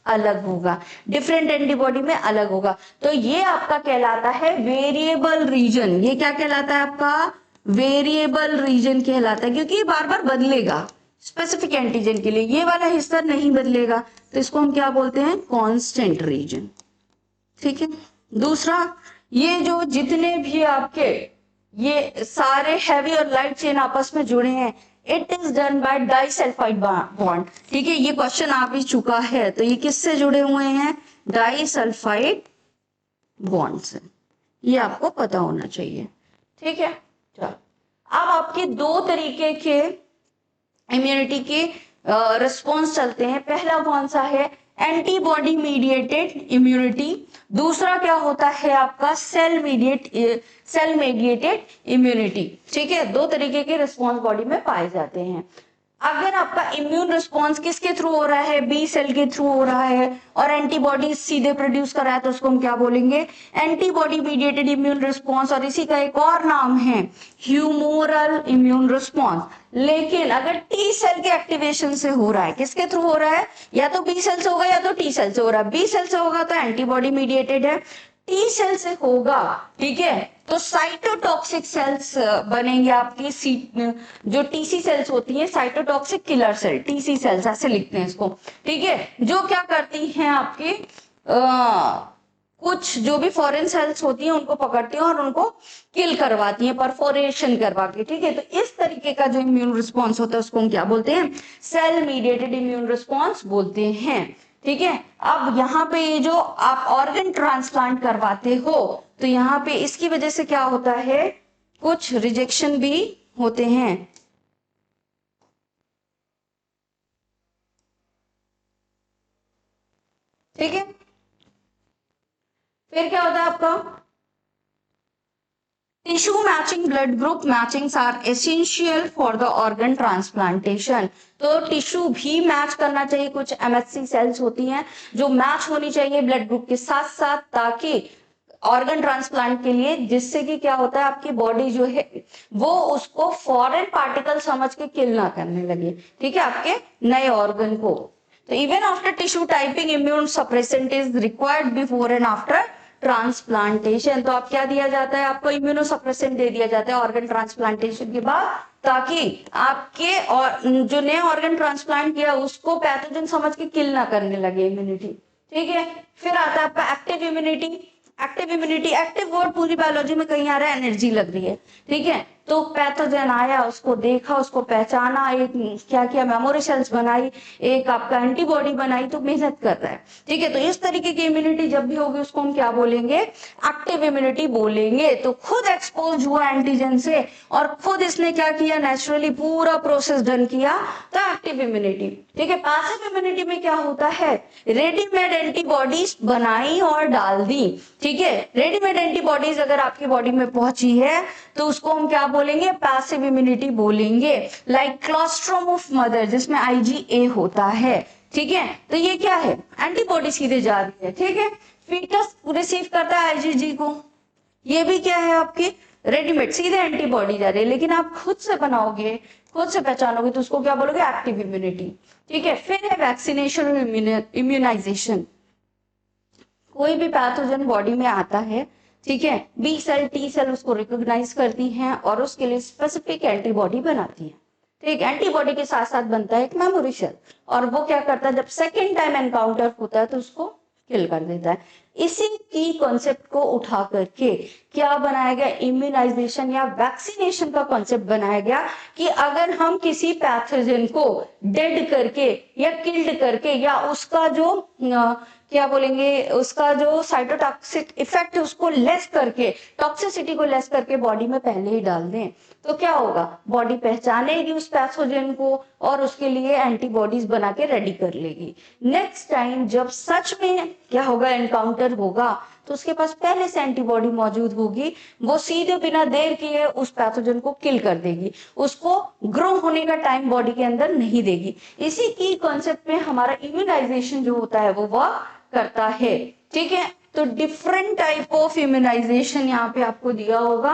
अलग होगा, डिफरेंट एंटीबॉडी में अलग होगा। तो ये आपका कहलाता है वेरिएबल रीजन। ये क्या कहलाता है आपका, वेरिएबल रीजन कहलाता है, क्योंकि ये बार बार बदलेगा। स्पेसिफिक एंटीजन के लिए ये वाला हिस्सा नहीं बदलेगा, तो इसको हम क्या बोलते हैं, कांस्टेंट रीजन, ठीक है। दूसरा, ये जो जितने भी आपके ये सारे हैवी और लाइट चेन आपस में जुड़े हैं, it is done by disulphide bond, ठीक है। ये क्वेश्चन आ भी चुका है, तो ये किससे जुड़े हुए हैं, डाइसल्फाइड बॉन्ड से, ये आपको पता होना चाहिए, ठीक है। चलो, अब आपके 2 तरीके के इम्यूनिटी के रिस्पॉन्स चलते हैं। पहला कौन सा है, एंटीबॉडी मीडिएटेड इम्यूनिटी। दूसरा क्या होता है आपका, सेल मेडिएटेड इम्यूनिटी, ठीक है। 2 तरीके के रिस्पॉन्स बॉडी में पाए जाते हैं। अगर आपका इम्यून रिस्पॉन्स किसके थ्रू हो रहा है, बी सेल के थ्रू हो रहा है, और एंटीबॉडी सीधे प्रोड्यूस कर रहा है, तो उसको हम क्या बोलेंगे, एंटीबॉडी मीडिएटेड इम्यून रिस्पॉन्स। और इसी का एक और नाम है ह्यूमोरल इम्यून रिस्पॉन्स। लेकिन अगर टी सेल के एक्टिवेशन से हो रहा है, किसके थ्रू हो रहा है, या तो बी सेल से होगा या तो टी सेल से हो रहा है। बी सेल से होगा तो एंटीबॉडी मीडिएटेड है, टी सेल से होगा, ठीक है, तो साइटोटॉक्सिक सेल्स बनेंगे आपकी। जो टीसी सेल्स होती है, cytotoxic killer cell, TC cells ऐसे लिखते हैं इसको, ठीक है। जो क्या करती हैं आपकी कुछ जो भी फॉरेन सेल्स होती हैं उनको पकड़ती हैं और उनको किल करवाती हैं, परफोरेशन करवा के, ठीक है। तो इस तरीके का जो इम्यून रिस्पॉन्स होता है उसको हम क्या बोलते हैं, सेल मीडिएटेड इम्यून रिस्पॉन्स बोलते हैं, ठीक है। अब यहाँ पे ये जो आप ऑर्गन ट्रांसप्लांट करवाते हो, तो यहाँ पे इसकी वजह से क्या होता है, कुछ रिजेक्शन भी होते हैं, ठीक है। फिर क्या होता है आपका, tissue matching, blood group matchings are essential for the organ transplantation. तो टिश्यू भी मैच करना चाहिए, कुछ MHC सेल्स होती हैं जो मैच होनी चाहिए ब्लड ग्रुप के साथ साथ, ताकि ऑर्गन ट्रांसप्लांट के लिए, जिससे कि क्या होता है, आपकी बॉडी जो है वो उसको फॉरेन पार्टिकल समझ के किल ना करने लगे, ठीक है, आपके नए ऑर्गन को। तो even after tissue typing, immune suppressant is required before and after transplantation. तो आप क्या दिया जाता है, आपको इम्यूनोसप्रेसेंट दे दिया जाता है ऑर्गन ट्रांसप्लांटेशन के बाद, ताकि आपके और जो नए ऑर्गन ट्रांसप्लांट किया उसको पैथोजन समझ के किल ना करने लगे इम्यूनिटी, ठीक है। फिर आता है आपका active immunity. Active immunity, active word पूरी बायोलॉजी में कहीं आ रहा है, एनर्जी लग रही है, ठीक है। तो पैथोजन आया, उसको देखा, उसको पहचाना, एक क्या किया, मेमोरी सेल्स बनाई, एक आपका एंटीबॉडी बनाई, तो मेहनत कर रहा है, ठीक है। तो इस तरीके की इम्यूनिटी जब भी होगी उसको हम क्या बोलेंगे, एक्टिव इम्यूनिटी बोलेंगे। तो खुद एक्सपोज हुआ एंटीजन से और खुद इसने क्या किया, नेचुरली पूरा प्रोसेस डन किया, तो एक्टिव इम्यूनिटी, ठीक है। पैसिव इम्यूनिटी में क्या होता है, रेडीमेड एंटीबॉडीज बनाई और डाल दी, ठीक है। रेडीमेड एंटीबॉडीज अगर आपकी बॉडी में पहुंची है तो उसको हम क्या बोलेंगे, पैसिव इम्यूनिटी बोलेंगे। लाइक क्लोस्ट्रोम ऑफ मदर, जिसमें IgA होता है, ठीक है। तो ये क्या है, एंटीबॉडी सीधे जा रही है, ठीक है। फीटस रिसीव करता है IgG को, ये भी क्या है आपकी रेडीमेड, सीधे एंटीबॉडी जा रही है। लेकिन आप खुद से बनाओगे, खुद से पहचानोगे, तो उसको क्या बोलोगे, एक्टिव इम्यूनिटी, ठीक है। फिर है वैक्सीनेशन और इम्यूनाइजेशन। कोई भी पैथोजन बॉडी में आता है ठीक है, बी सेल टी सेल उसको रिकॉग्नाइज करती हैं और उसके लिए स्पेसिफिक एंटीबॉडी बनाती है। ठीक, एंटीबॉडी के साथ साथ बनता है एक मेमोरी सेल, और वो क्या करता है, जब सेकेंड टाइम एनकाउंटर होता है तो उसको किल कर देता है। इसी की कॉन्सेप्ट को उठा करके क्या बनाया गया, इम्यूनाइजेशन या वैक्सीनेशन का कॉन्सेप्ट बनाया गया कि अगर हम किसी पैथोजन को डेड करके या किल्ड करके या उसका जो क्या बोलेंगे, उसका जो साइटोटॉक्सिक इफेक्ट है उसको लेस करके, टॉक्सिसिटी को लेस करके बॉडी में पहले ही डाल दें, तो क्या होगा, बॉडी पहचानेगी उस पैथोजन को और उसके लिए एंटीबॉडीज बना के रेडी कर लेगी। नेक्स्ट टाइम जब सच में क्या होगा, एनकाउंटर होगा, तो उसके पास पहले से एंटीबॉडी मौजूद होगी, वो सीधे बिना देर किए उस पैथोजन को किल कर देगी, उसको ग्रो होने का टाइम बॉडी के अंदर नहीं देगी। इसी की कॉन्सेप्ट में हमारा इम्यूनाइजेशन जो होता है वो वर्क करता है। ठीक है, तो डिफरेंट टाइप ऑफ इम्यूनाइजेशन यहाँ पे आपको दिया होगा।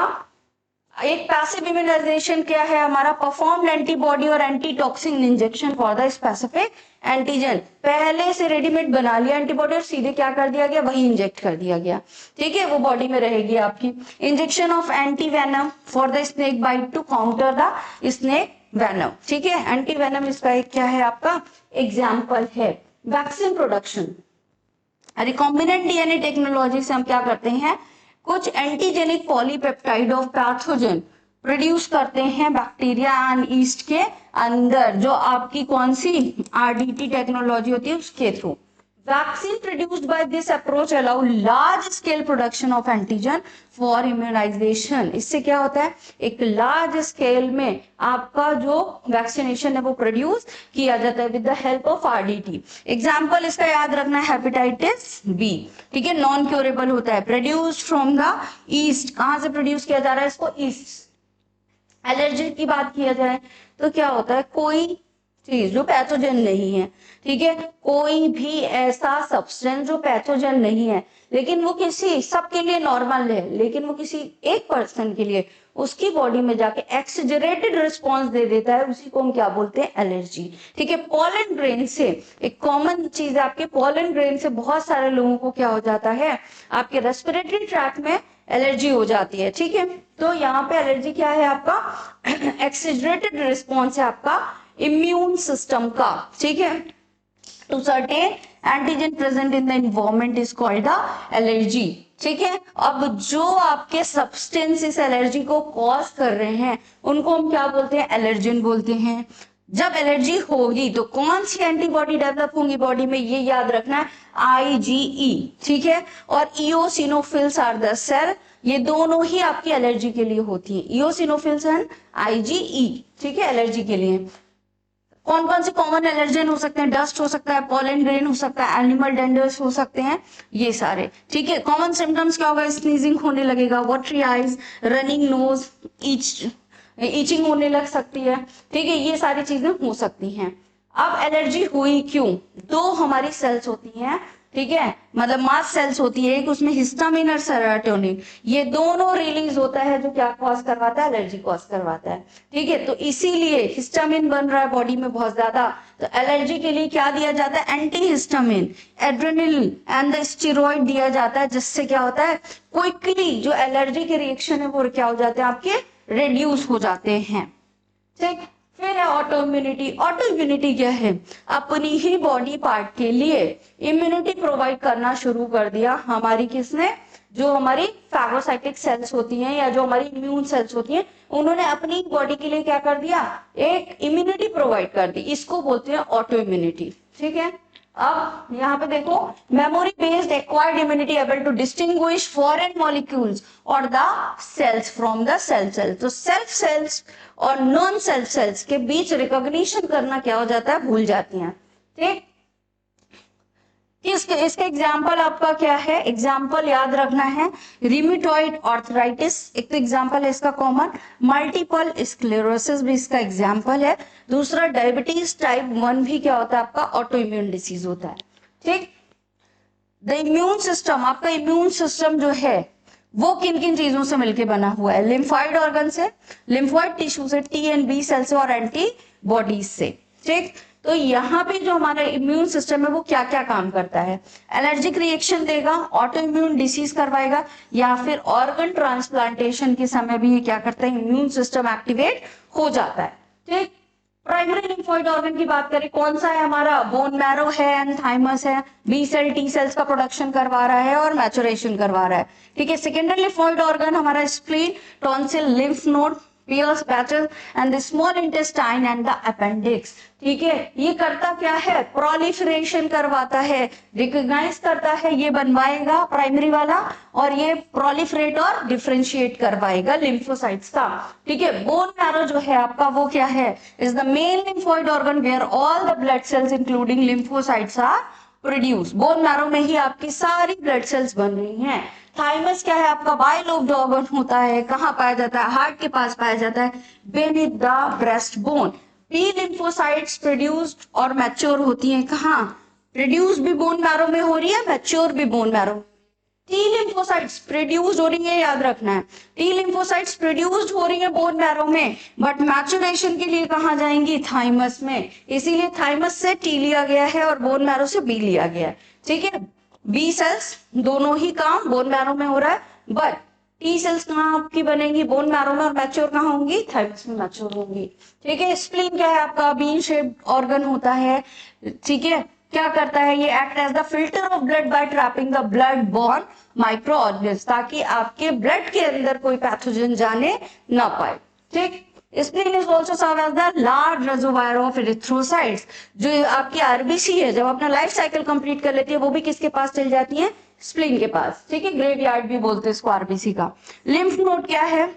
एक पैसिव इम्यूनाइजेशन क्या है हमारा, परफॉर्म्ड एंटीबॉडी और antitoxin injection for the specific antigen, पहले से रेडीमेड बना लिया एंटीबॉडी और सीधे क्या कर दिया गया, वही इंजेक्ट कर दिया गया। ठीक है, वो बॉडी में रहेगी आपकी। Injection of anti venom for the snake bite to counter the snake venom. ठीक है, एंटी वेनम इसका एक क्या है आपका एग्जाम्पल है। Vaccine production, recombinant DNA technology से हम क्या करते हैं, कुछ antigenic polypeptide of pathogen produce करते हैं बैक्टीरिया एंड ईस्ट के अंदर, जो आपकी कौन सी आरडीटी टेक्नोलॉजी होती है उसके थ्रू। Vaccine produced by this approach allow large scale production of antigen for immunisation. इससे क्या होता है, एक लार्ज स्केल में आपका जो वैक्सीनेशन है वो प्रोड्यूस किया जाता है with the help of RDT. Example इसका याद रखना है, हेपेटाइटिस बी। ठीक है, नॉन क्योरेबल होता है, प्रोड्यूस्ड फ्रॉम द ईस्ट। कहां से प्रोड्यूस किया जा रहा है इसको, ईस्ट। एलर्जी की बात किया जाए तो क्या होता है, कोई चीज जो पैथोजन नहीं है, ठीक है, कोई भी ऐसा सब्सटेंस जो पैथोजन नहीं है लेकिन वो किसी सबके लिए नॉर्मल है, लेकिन वो किसी एक पर्सन के लिए उसकी बॉडी में जाके एक्सेजरेटेड रिस्पॉन्स दे देता है, उसी को हम क्या बोलते हैं, एलर्जी। ठीक है, पॉलन ग्रेन से एक कॉमन चीज है, आपके पॉलन ग्रेन से बहुत सारे लोगों को क्या हो जाता है, आपके रेस्पिरेटरी ट्रैक्ट में एलर्जी हो जाती है। ठीक है, तो यहाँ पे एलर्जी क्या है आपका, एक्सेजरेटेड रिस्पॉन्स है आपका इम्यून सिस्टम का। ठीक है, to certain antigen present in the environment is called the allergy. ठीक है, अब जो आपके सब्सटेंस इस एलर्जी को कॉज कर रहे हैं उनको हम क्या बोलते हैं, एलर्जन बोलते हैं। जब एलर्जी होगी तो कौन सी एंटीबॉडी डेवलप होंगी बॉडी में, ये याद रखना है, IgE। ठीक है, और इओसिनोफिल्स आर द सेल, ये दोनों ही आपकी एलर्जी के लिए होती है, इओसिनोफिल्स एंड IgE। ठीक है, एलर्जी के लिए कौन कौन से कॉमन एलर्जन हो सकते हैं, डस्ट हो सकता है, पॉलन ग्रेन हो सकता है, एनिमल डेंडर्स हो सकते हैं, ये सारे। ठीक है, कॉमन सिम्टम्स क्या होगा, स्नीजिंग होने लगेगा, watery eyes, running nose, itching होने लग सकती है। ठीक है, ये सारी चीजें हो सकती हैं। अब एलर्जी हुई क्यों, दो हमारी सेल्स होती हैं, ठीक है, मतलब मास्ट सेल्स होती है, एक उसमें हिस्टामिन और सेरोटोनिन, ये दोनों रिलीज होता है जो क्या कॉज करवाता है, एलर्जी कॉज करवाता है। ठीक है, तो इसीलिए हिस्टामिन बन रहा है बॉडी में बहुत ज्यादा, तो एलर्जी के लिए क्या दिया जाता है, anti histamine, adrenaline and the steroid दिया जाता है, जिससे क्या होता है, क्विकली जो एलर्जी के रिएक्शन है वो क्या हो जाते हैं, आपके रिड्यूस हो जाते हैं। ठीक, फिर है ऑटो इम्यूनिटी। ऑटो इम्यूनिटी क्या है, अपनी ही बॉडी पार्ट के लिए इम्यूनिटी प्रोवाइड करना शुरू कर दिया हमारी किसने, जो हमारी फैगोसाइटिक सेल्स होती हैं या जो हमारी इम्यून सेल्स होती हैं, उन्होंने अपनी बॉडी के लिए क्या कर दिया, एक इम्यूनिटी प्रोवाइड कर दी, इसको बोलते हैं ऑटो इम्यूनिटी। ठीक है, अब यहाँ पे देखो, memory based acquired immunity able to distinguish foreign molecules और the cells from the cells. तो सेल्फ सेल्स और नॉन सेल्फ सेल्स के बीच रिकॉग्निशन करना क्या हो जाता है, भूल जाती हैं। ठीक, इसका एग्जाम्पल आपका क्या है, एग्जाम्पल याद रखना है, रिमिटॉइड आर्थराइटिस एक तो एग्जाम्पल है इसका कॉमन, मल्टीपल स्क्लेरोसिस भी इसका एग्जाम्पल है, दूसरा डायबिटीज टाइप 1 भी क्या होता है आपका ऑटो इम्यून डिसीज होता है। ठीक, द इम्यून सिस्टम, आपका इम्यून सिस्टम जो है वो किन किन चीजों से मिलकर बना हुआ है, लिम्फाइड ऑर्गन से, लिम्फोइड टिश्यू से, T and B सेल से और एंटीबॉडीज से। ठीक, तो यहाँ पे जो हमारा इम्यून सिस्टम है वो क्या क्या काम करता है, एलर्जिक रिएक्शन देगा, ऑटो इम्यून डिसीज करवाएगा, या फिर ऑर्गन ट्रांसप्लांटेशन के समय भी ये क्या करता है, इम्यून सिस्टम एक्टिवेट हो जाता है। ठीक, प्राइमरी लिम्फोइड ऑर्गन की बात करें, कौन सा है हमारा, बोन मैरो है एंड थाइमस है, बी सेल टी सेल्स का प्रोडक्शन करवा रहा है और मैचुरेशन करवा रहा है। ठीक है, सेकेंडरी लिम्फोइड ऑर्गन हमारा spleen, tonsil, lymph node, Peyer's, patches and the small intestine and the appendix. ठीक है, ये करता क्या है, प्रोलिफरेशन करवाता है, रिकॉग्नाइज करता है, ये बनवाएगा प्राइमरी वाला, और ये प्रोलिफरेट और डिफरेंशिएट करवाएगा लिम्फोसाइट्स का। ठीक है, बोन मैरो जो है आपका वो क्या है, is the main lymphoid organ where all the blood cells including lymphocytes are produce. Bone marrow में ही आपकी सारी ब्लड सेल्स बन रही हैं। थाइमस क्या है आपका, बाइलोब्ड ऑर्गन होता है, कहाँ पाया जाता है, हार्ट के पास पाया जाता है, beneath the breast bone. T lymphocytes produced और मैच्योर होती हैं कहाँ, प्रोड्यूस भी बोन मैरो में हो रही है, मैच्योर भी bone marrow. T lymphocytes produced हो रही है, याद रखना है, टी लिम्फोसाइट्स प्रोड्यूस्ड हो रही है बोन मैरो में, बट मैचुरेशन के लिए कहाँ जाएंगी, थाइमस में। इसीलिए थाइमस से टी लिया गया है और बोन मैरो से बी लिया गया है। ठीक है, बी सेल्स दोनों ही काम बोन मैरो में हो रहा है, बट टी सेल्स कहाँ आपकी बनेंगी, बोन मैरो में, और मैच्योर कहाँ होंगी, थाइमस में मैच्योर होंगी। ठीक है, स्प्लीन क्या है आपका, बीन शेप्ड ऑर्गन होता है। ठीक है, क्या करता है, ये act as the filter of blood by trapping the blood borne micro organs, ताकि आपके ब्लड के अंदर कोई पैथोजन जाने ना पाए। ठीक, spleen is also serve as the large reservoir of erythrocytes. जो आपकी आरबीसी है जब अपना लाइफ साइकिल कंप्लीट कर लेती है वो भी किसके पास चल जाती है, स्प्लीन के पास। ठीक है, ग्रेवयार्ड भी बोलते हैं इसको आरबीसी का। लिम्फ नोड क्या है,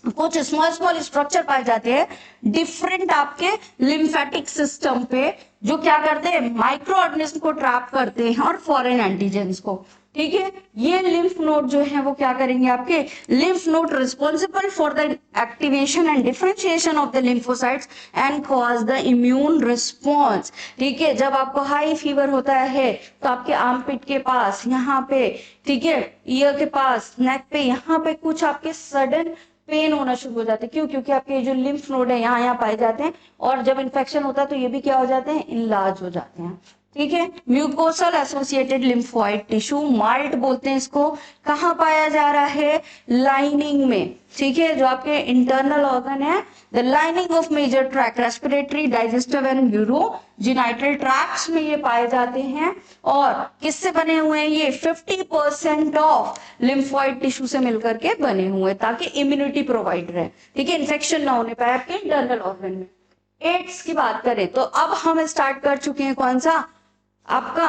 कुछ स्मॉल स्मॉल स्ट्रक्चर पाए जाते हैं डिफरेंट आपके लिम्फेटिक सिस्टम पे, जो क्या करते हैं, माइक्रो ऑर्गेनिज्म को ट्रैप करते हैं और फॉरेन एंटीजेंस को। ठीक है, ये लिम्फ नोड जो है वो क्या करेंगे आपके, lymph node responsible for the activation and differentiation of the lymphocytes and cause the immune response. ठीक है, जब आपको हाई फीवर होता है तो आपके आर्मपिट के पास, यहाँ पे, ठीक है, ईयर के पास, नेक पे, यहाँ पे कुछ आपके सडन पेन होना शुरू हो जाते हैं। क्यों, क्योंकि आपके जो लिम्फ नोड है यहाँ पाए जाते हैं, और जब इन्फेक्शन होता है तो ये भी क्या हो जाते हैं, इनलार्ज हो जाते हैं। ठीक है, mucosal associated lymphoid tissue, malt बोलते हैं इसको, कहाँ पाया जा रहा है, लाइनिंग में। ठीक है, जो आपके इंटरनल ऑर्गन है, the lining of major track, respiratory, digestive and urogenital tracts में ये पाए जाते हैं। और किससे बने हुए हैं ये, 50% ऑफ लिम्फोइड टिश्यू से मिलकर के बने हुए हैं, ताकि इम्यूनिटी प्रोवाइड रहे। ठीक है, इन्फेक्शन ना होने पाए आपके इंटरनल ऑर्गन में। एड्स की बात करें तो अब हम स्टार्ट कर चुके हैं कौन सा आपका,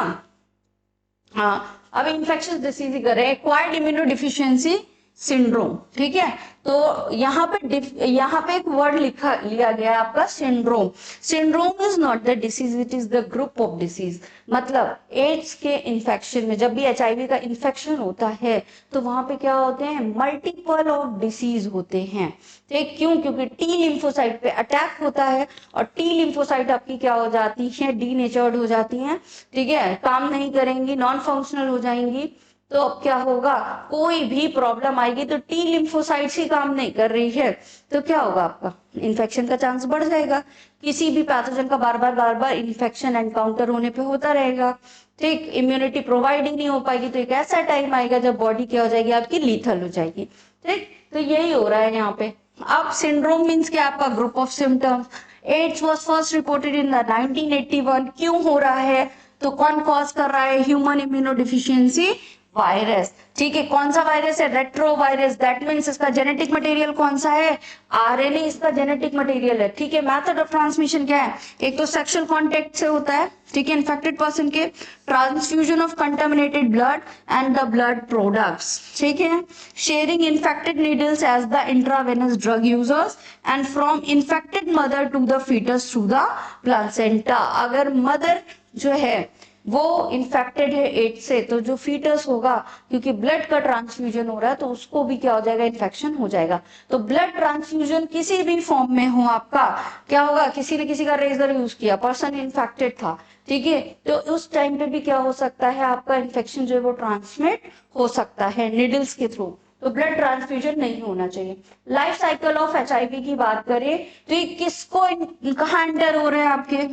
हाँ, अब इन्फेक्शियस डिसीज ही कर रहे हैं, एक्वायर्ड इम्यूनोडिफिशियंसी सिंड्रोम। ठीक है, तो यहाँ पे एक वर्ड लिया गया है आपका, syndrome. Syndrome is not the disease, it is the group of disease. मतलब एड्स के इन्फेक्शन में, जब भी एचआईवी का इन्फेक्शन होता है तो वहां पे क्या होते हैं, मल्टीपल ऑफ डिसीज होते हैं। ठीक, क्यों, क्योंकि टी लिम्फोसाइट पे अटैक होता है, और टी लिम्फोसाइट आपकी क्या हो जाती है, डीनेचर्ड हो जाती हैं। ठीक है, काम नहीं करेंगी, नॉन फंक्शनल हो जाएंगी। तो अब क्या होगा, कोई भी प्रॉब्लम आएगी तो टी लिम्फोसाइट्स ही काम नहीं कर रही है, तो क्या होगा, आपका इन्फेक्शन का चांस बढ़ जाएगा। किसी भी पैथोजन का बार बार इन्फेक्शन एनकाउंटर होने पे होता रहेगा। ठीक, इम्यूनिटी प्रोवाइड ही नहीं हो पाएगी, तो एक ऐसा टाइम आएगा जब बॉडी क्या हो जाएगी आपकी, लीथल हो जाएगी। ठीक, तो यही हो रहा है यहाँ पे। अब सिंड्रोम मीन्स क्या, आपका group of symptoms. AIDS was first reported in the 1981। क्यों हो रहा है, तो कौन कॉज कर रहा है, ह्यूमन इम्यूनोडिफिशियंसी वायरस। ठीक है, कौन सा वायरस है, रेट्रोवायरस। दैट मीन्स इसका जेनेटिक मटेरियल कौन सा है, आरएनए इसका जेनेटिक मटेरियल है। ठीक है, मेथड ऑफ ट्रांसमिशन क्या है, एक तो सेक्सुअल कांटेक्ट से होता है, ठीक है, इन्फेक्टेड पर्सन के, transfusion of contaminated blood and the blood products. ठीक है, sharing infected needles as the intravenous drug users and from infected mother to the foetus through the placenta. अगर मदर जो है वो इन्फेक्टेड है एड्स से, तो जो फीटस होगा, क्योंकि ब्लड का ट्रांसफ्यूजन हो रहा है, तो उसको भी क्या हो जाएगा, इन्फेक्शन हो जाएगा। तो ब्लड ट्रांसफ्यूजन किसी भी फॉर्म में हो आपका, क्या होगा, किसी ने किसी का रेजर यूज किया, पर्सन इन्फेक्टेड था, ठीक है, तो उस टाइम पे भी क्या हो सकता है, आपका इन्फेक्शन जो है वो ट्रांसमिट हो सकता है निडल्स के थ्रू। तो ब्लड ट्रांसफ्यूजन नहीं होना चाहिए। लाइफ साइकिल ऑफ एचआईवी की बात करें तो ये किसको कहाँ एंटर हो रहे हैं आपके,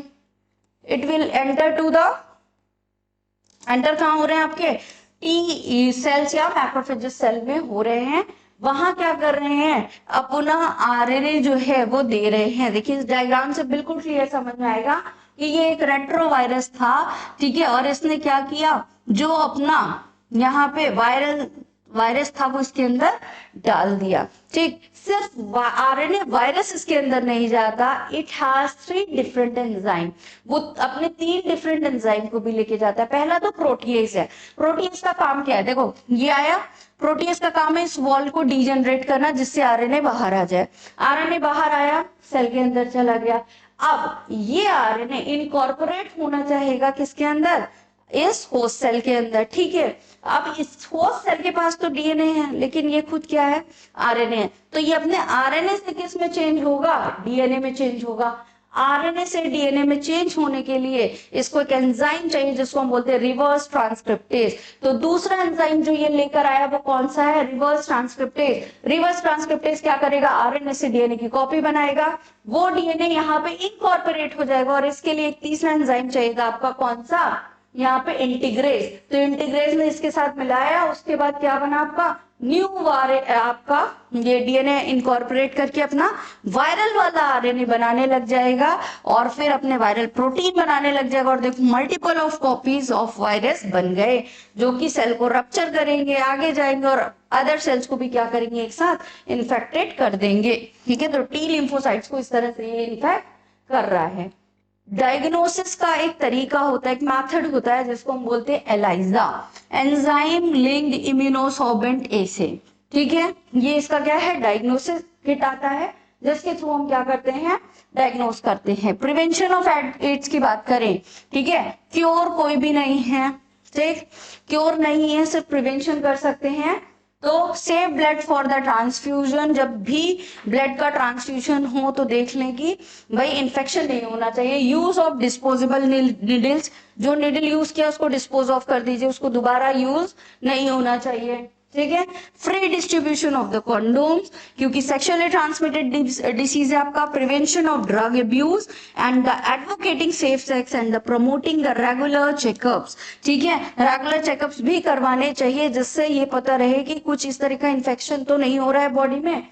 इट विल एंटर कहाँ हो रहे हैं आपके टी सेल्स या मैक्रोफेजेस सेल में हो रहे हैं। वहां क्या कर रहे हैं, अपना आरएनए जो है वो दे रहे हैं। देखिए इस डायग्राम से बिल्कुल क्लियर समझ में आएगा कि ये एक रेट्रोवायरस था, ठीक है, और इसने क्या किया, जो अपना यहाँ पे वायरस था वो इसके अंदर डाल दिया। ठीक, सिर्फ आरएनए वायरस इसके अंदर नहीं जाता, इट हैज 3 डिफरेंट एंजाइम, वो अपने 3 डिफरेंट एंजाइम को भी लेके जाता है। पहला तो प्रोटीएज है। प्रोटीएज का काम क्या है, देखो ये आया, प्रोटीएज का काम है इस वॉल को डीजनरेट करना जिससे आरएनए बाहर आ जाए। आरएनए बाहर आया, सेल के अंदर चला गया। अब ये आरएनए इनकॉर्पोरेट होना चाहेगा किसके अंदर, इस होस्ट सेल के अंदर, ठीक है। अब इस होस्ट सेल के पास तो डीएनए है, लेकिन ये खुद क्या है, आरएनए है। तो ये अपने आरएनए से किस में चेंज होगा, डीएनए में चेंज होगा। आरएनए से डीएनए में चेंज होने के लिए इसको एक एंजाइम चाहिए जिसको हम बोलते हैं रिवर्स ट्रांसक्रिप्टेज। तो दूसरा एंजाइम जो ये लेकर आया वो कौन सा है, रिवर्स ट्रांसक्रिप्टेज। रिवर्स ट्रांसक्रिप्टेज क्या करेगा, आरएनए से डीएनए की कॉपी बनाएगा, वो डीएनए यहाँ पे इनकॉर्पोरेट हो जाएगा। और इसके लिए एक तीसरा एंजाइम चाहिएगा आपका, कौन सा, यहाँ पे इंटीग्रेज। तो इंटीग्रेज ने इसके साथ मिलाया, उसके बाद क्या बना आपका न्यू आपका ये डीएनए इनकॉर्पोरेट करके अपना वायरल वाला आरएनए बनाने लग जाएगा और फिर अपने वायरल प्रोटीन बनाने लग जाएगा। और देखो multiple of copies of virus बन गए जो कि सेल को रप्चर करेंगे, आगे जाएंगे और अदर सेल्स को भी क्या करेंगे, एक साथ इन्फेक्टेड कर देंगे। ठीक है, तो टी लिम्फोसाइट्स को इस तरह से ये इन्फेक्ट कर रहा है। डायग्नोसिस का एक तरीका होता है, एक मेथड होता है जिसको हम बोलते हैं एलाइजा, एंजाइम लिंक्ड इम्यूनोसॉर्बेंट एसे। ठीक है, ये इसका क्या है, डायग्नोसिस किट आता है जिसके थ्रू हम क्या करते हैं, डायग्नोस करते हैं। प्रिवेंशन ऑफ एड्स की बात करें, ठीक है, क्योर कोई भी नहीं है, ठीक, क्योर नहीं है, सिर्फ प्रिवेंशन कर सकते हैं। तो save blood for the transfusion, जब भी ब्लड का ट्रांसफ्यूजन हो तो देख लें कि भाई इन्फेक्शन नहीं होना चाहिए। यूज ऑफ डिस्पोजेबल नीडल्स, जो नीडल यूज किया उसको डिस्पोज ऑफ कर दीजिए, उसको दोबारा यूज नहीं होना चाहिए। ठीक है, free distribution of the condoms, क्योंकि सेक्सुअली ट्रांसमिटेड डिसीज है आपका। Prevention of drug abuse and the advocating safe sex and the promoting the regular checkups. ठीक है, रेगुलर चेकअप्स भी करवाने चाहिए जिससे ये पता रहे कि कुछ इस तरह का इन्फेक्शन तो नहीं हो रहा है बॉडी में।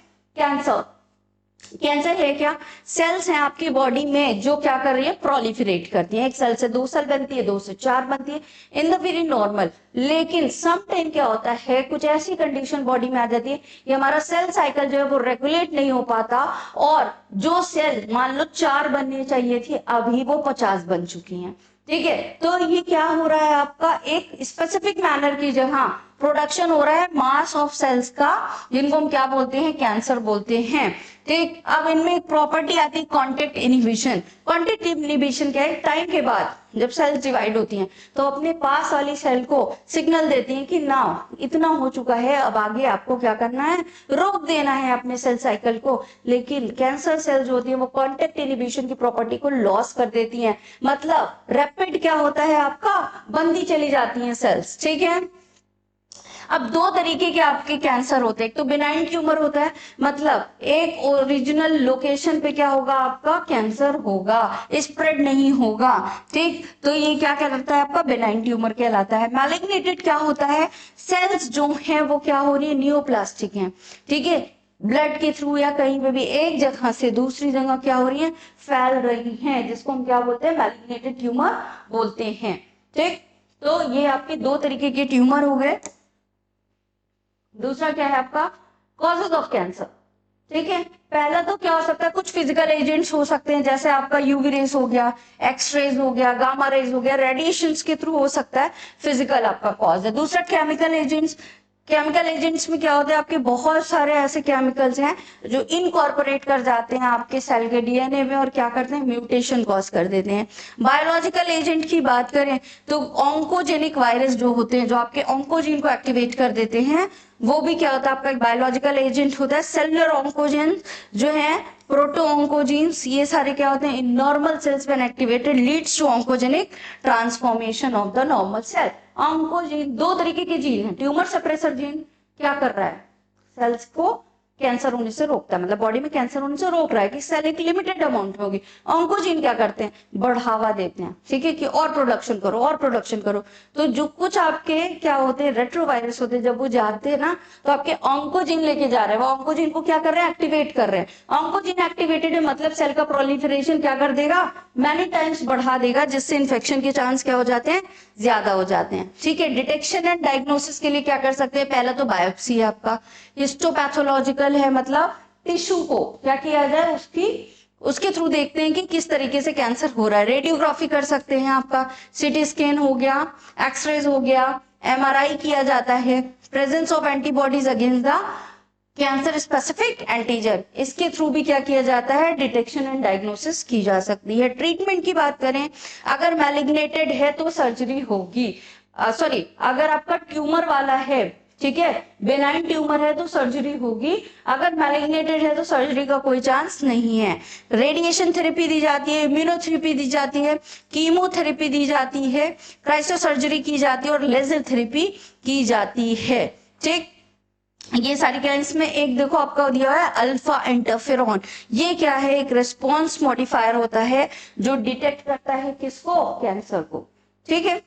कैंसर है क्या, सेल्स हैं आपकी बॉडी में जो क्या कर रही है, प्रोलिफरेट करती हैं। एक सेल से 2 सेल बनती है, 2 से 4 बनती है, इन द वेरी नॉर्मल। लेकिन सम टाइम क्या होता है, कुछ ऐसी कंडीशन बॉडी में आ जाती है कि हमारा सेल साइकिल जो है वो रेगुलेट नहीं हो पाता और जो सेल मान लो 4 बननी चाहिए थी अभी वो 50 बन चुकी हैं। ठीक है, तो ये क्या हो रहा है आपका, एक स्पेसिफिक मैनर की जगह प्रोडक्शन हो रहा है मास ऑफ सेल्स का, जिनको हम क्या बोलते हैं, कैंसर बोलते हैं। ठीक, अब इनमें एक प्रॉपर्टी आती है कॉन्टेक्ट इनहिबिशन। कॉन्टेक्ट इनहिबिशन क्या है, टाइम के बाद जब सेल्स डिवाइड होती हैं तो अपने पास वाली सेल को सिग्नल देती हैं कि ना इतना हो चुका है, अब आगे आपको क्या करना है, रोक देना है अपने सेल साइकिल को। लेकिन कैंसर सेल्स जो होती है वो कॉन्टेक्ट इनहिबिशन की प्रॉपर्टी को लॉस कर देती हैं, मतलब रैपिड क्या होता है आपका, बनती चली जाती हैं सेल्स। ठीक है, अब 2 तरीके के आपके कैंसर होते हैं, एक तो बिनाइन ट्यूमर होता है, मतलब एक ओरिजिनल लोकेशन पे क्या होगा, आपका कैंसर होगा, स्प्रेड नहीं होगा। ठीक, तो ये क्या कहलाता है, आपका बिनाइन ट्यूमर कहलाता है। मैलिग्नेटेड क्या होता है, सेल्स जो है वो क्या हो रही है, नियोप्लास्टिक है। ठीक है, ब्लड के थ्रू या कहीं पे भी एक जगह से दूसरी जगह क्या हो रही है, फैल रही हैं, जिसको हम क्या बोलते हैं, मैलिग्नेटेड ट्यूमर बोलते हैं। ठीक, तो ये आपके 2 तरीके के ट्यूमर हो गए। दूसरा क्या है आपका, कॉजेज ऑफ कैंसर। ठीक है, पहला तो क्या हो सकता है, कुछ फिजिकल एजेंट्स हो सकते हैं, जैसे आपका यूवी रेस हो गया, एक्स रेज हो गया, गामा रेज हो गया, रेडिएशंस के थ्रू हो सकता है, फिजिकल आपका कॉज है। दूसरा केमिकल एजेंट्स। केमिकल एजेंट्स में क्या होता है, आपके बहुत सारे ऐसे केमिकल्स हैं जो इनकॉर्पोरेट कर जाते हैं आपके सेल के डीएनए में और क्या करते हैं, म्यूटेशन कॉज कर देते हैं। बायोलॉजिकल एजेंट की बात करें तो ऑन्कोजेनिक वायरस जो होते हैं, जो आपके ऑन्कोजीन को एक्टिवेट कर देते हैं, वो भी क्या होता है, आपका एक बायोलॉजिकल एजेंट होता है। सेलुलर ऑन्कोजेन जो है, प्रोटो ऑन्कोजीन्स, ये सारे क्या होते हैं, इन normal cells when activated leads to oncogenic transformation of the normal cell. Oncogene 2 तरीके के जीन है। ट्यूमर सप्रेसर जीन क्या कर रहा है, सेल्स को कैंसर होने से रोकता है, मतलब बॉडी में कैंसर होने से रोक रहा है कि सेल एक लिमिटेड अमाउंट में होगी। ऑन्कोजीन क्या करते हैं, बढ़ावा देते हैं, ठीक है, कि और प्रोडक्शन करो और प्रोडक्शन करो। तो जो कुछ आपके क्या होते हैं, रेट्रोवायरस होते हैं, जब वो जाते हैं ना तो आपके ऑन्कोजीन लेके जा रहे हैं, वो ऑन्कोजीन को क्या कर रहे हैं, एक्टिवेट कर रहे हैं। ऑन्कोजीन एक्टिवेटेड है मतलब सेल का प्रोलिफरेशन क्या कर देगा, मैनी टाइम्स बढ़ा देगा, जिससे इन्फेक्शन के चांस क्या हो जाते हैं, ज्यादा हो जाते हैं। ठीक है, डिटेक्शन एंड डायग्नोसिस के लिए क्या कर सकते हैं, पहला तो बायोप्सी है आपका, हिस्टोपैथोलॉजिकल है, मतलब टिश्यू को क्या किया जाए, उसके थ्रू देखते हैं कि किस तरीके से कैंसर हो रहा है। रेडियोग्राफी कर सकते हैं आपका, सीटी स्कैन हो गया, एक्सरेज हो गया, एमआरआई किया जाता है, presence of antibodies against the cancer specific antigen, इसके थ्रू भी क्या किया जाता है, डिटेक्शन एंड डायग्नोसिस की जा सकती है। ट्रीटमेंट की बात करें, अगर मैलिग्नेटेड है तो सर्जरी होगी, सॉरी अगर आपका ट्यूमर वाला है, ठीक है, बेनाइन ट्यूमर है तो सर्जरी होगी, अगर मैलिग्नेटेड है तो सर्जरी का कोई चांस नहीं है। रेडिएशन थेरेपी दी जाती है, इम्यूनोथेरेपी दी जाती है, कीमोथेरेपी दी जाती है, क्राइस्टो सर्जरी की जाती है और लेजर थेरेपी की जाती है। ठीक, ये सारी क्या, इसमें एक देखो आपका दिया है अल्फा इंटरफेरॉन, ये क्या है, एक रिस्पॉन्स मॉडिफायर होता है जो डिटेक्ट करता है किसको, कैंसर को। ठीक है,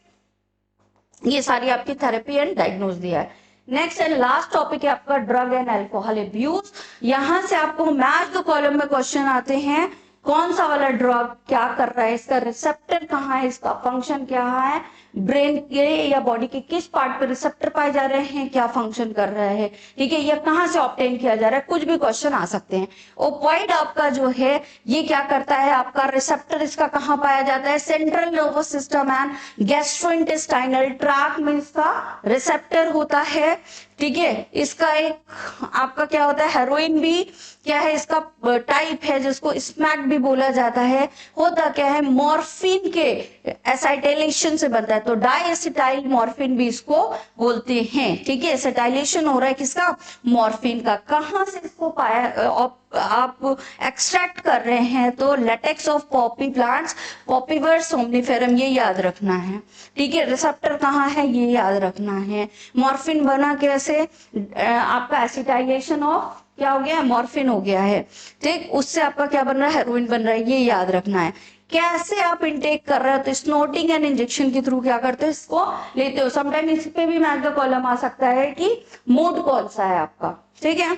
ये सारी आपकी थेरेपी एंड डायग्नोज दिया है। नेक्स्ट एंड लास्ट टॉपिक है आपका ड्रग एंड अल्कोहल अब्यूज। यहां से आपको मैच द कॉलम में क्वेश्चन आते हैं, कौन सा वाला ड्रग क्या कर रहा है, इसका रिसेप्टर कहाँ है, इसका फंक्शन क्या है, ब्रेन के या बॉडी के किस पार्ट पर रिसेप्टर पाए जा रहे हैं, क्या फंक्शन कर रहा है, ठीक है, या कहाँ से ऑब्टेन किया जा रहा है, कुछ भी क्वेश्चन आ सकते हैं। ओपॉइड आपका जो है ये क्या करता है, आपका रिसेप्टर इसका कहाँ पाया जाता है, central nervous system and gastrointestinal tract में इसका रिसेप्टर होता है। ठीक है, इसका एक आपका क्या होता है, हेरोइन भी क्या है, इसका टाइप है जिसको स्मैक भी बोला जाता है। होता क्या है, मॉर्फिन के एसाइटाइलेशन से बनता है, तो डाइएसिटाइल मॉर्फिन भी इसको बोलते हैं। ठीक है, एसाइटाइलेशन हो रहा है किसका, मॉर्फिन का। कहां से इसको पाया आप एक्सट्रैक्ट कर रहे हैं, तो latex of poppy plants, Papaver somniferum, ये याद रखना है। ठीक है, रिसेप्टर कहाँ है ये याद रखना है। मॉर्फिन बना कैसे, आपका एसिटाइलेशन ऑफ क्या हो गया, मॉर्फिन हो गया है। ठीक, उससे आपका क्या बन रहा है, हेरोइन बन रहा है, ये याद रखना है। कैसे आप इनटेक कर रहे हो, तो स्नोटिंग एंड इंजेक्शन के थ्रू क्या करते हो, इसको लेते हो। समटाइम इस पे भी मैच द कॉलम आ सकता है कि मोड कौन सा है आपका। ठीक है,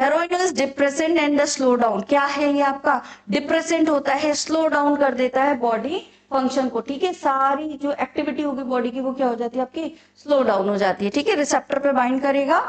heroin is depressant and the slow down, क्या है ये आपका, डिप्रेसेंट होता है, स्लो डाउन कर देता है बॉडी फंक्शन को। ठीक है, सारी जो एक्टिविटी होगी बॉडी की वो क्या हो जाती है आपकी, स्लो डाउन हो जाती है। ठीक है, रिसेप्टर पे बाइंड करेगा।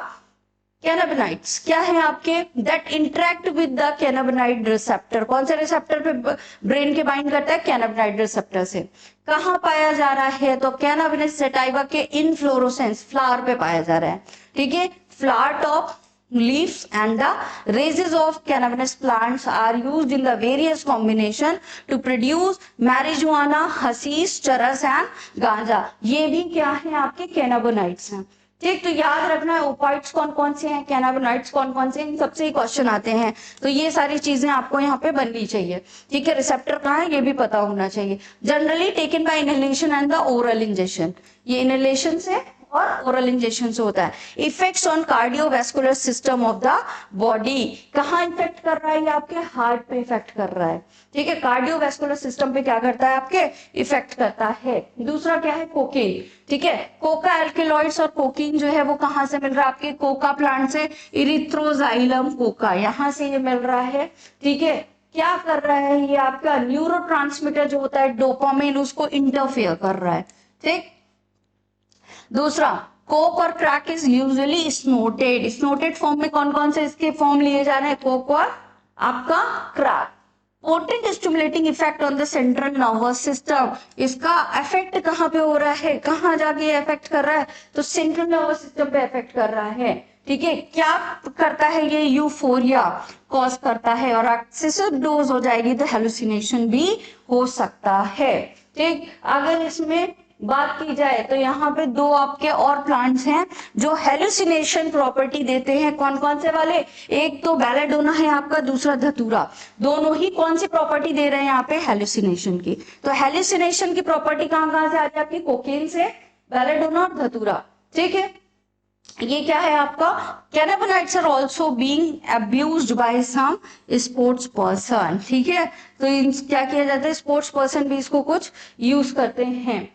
कैनाबिनाइड्स क्या है आपके, that interact with the cannabinoid receptor, कौन से रिसेप्टर पे ब्रेन के बाइंड करता है, कैनाबिनाइड रिसेप्टर से। कहाँ पाया जा रहा है, तो कैनाबिनाइड सेटाइवा के इनफ्लोरोसेंस, फ्लावर पे पाया जा रहा है। ठीक है, flower top, leaves and the races of cannabis plants are used in the various combination to produce marijuana, hashish, चरस and गांजा, ये भी क्या है आपके कैनाबिनाइड्स हैं। ठीक, तो याद रखना है ओपाइड्स कौन कौन से हैं, कैनाबिनाइड्स कौन कौन से हैं, इन सबसे ही क्वेश्चन आते हैं। तो ये सारी चीजें आपको यहाँ पे बननी चाहिए। ठीक है, रिसेप्टर कहाँ है ये भी पता होना चाहिए। Generally taken by inhalation and the oral injection, ये इनहेलेशन से और ओरल इंजेक्शन से होता है। Effects on cardiovascular system of the body, कहाँ इफेक्ट कर रहा है, ये आपके हार्ट पे इफेक्ट कर रहा है। ठीक है, कार्डियोवैस्कुलर सिस्टम पे क्या करता है, आपके इफेक्ट करता है। दूसरा क्या है, कोकेन। ठीक है, कोका एल्केलॉइड्स और कोकीन जो है वो कहाँ से मिल रहा है, आपके कोका प्लांट से, इरिथ्रोजाइलम कोका, यहाँ से ये मिल रहा है। ठीक है, क्या कर रहा है ये आपका न्यूरोट्रांसमीटर जो होता है डोपामिन, उसको इंटरफेयर कर रहा है। ठीक, दूसरा कोक और क्रैक इज यूजुअली स्नोटेड, स्नोटेड फॉर्म में कौन कौन से इसके फॉर्म लिए जा रहे हैं, कोक और आपका crack. Potent stimulating effect on the central nervous system, इसका इफेक्ट कहाँ पे हो रहा है, कहाँ जाके इफेक्ट कर रहा है, तो सेंट्रल नर्वस सिस्टम पे इफेक्ट कर रहा है। ठीक है, क्या करता है ये, यूफोरिया कॉज करता है, और एक्सेसिव डोज हो जाएगी तो हेलुसिनेशन भी हो सकता है। ठीक, अगर इसमें बात की जाए तो यहाँ पे दो आपके और प्लांट्स हैं जो हेलुसिनेशन प्रॉपर्टी देते हैं। कौन कौन से वाले, एक तो बेलेडोना है आपका, दूसरा धतूरा, दोनों ही कौन सी प्रॉपर्टी दे रहे हैं यहाँ पे, हेलुसिनेशन की। तो हेलुसिनेशन की प्रॉपर्टी कहाँ कहाँ से आ जाती है, कोकेन से, बेलेडोना और धतूरा। ठीक है, ये क्या है आपका, cannabinoids are also being abused by some sports person, ठीक है। तो क्या किया जाता है, स्पोर्ट्स पर्सन भी इसको कुछ यूज करते हैं।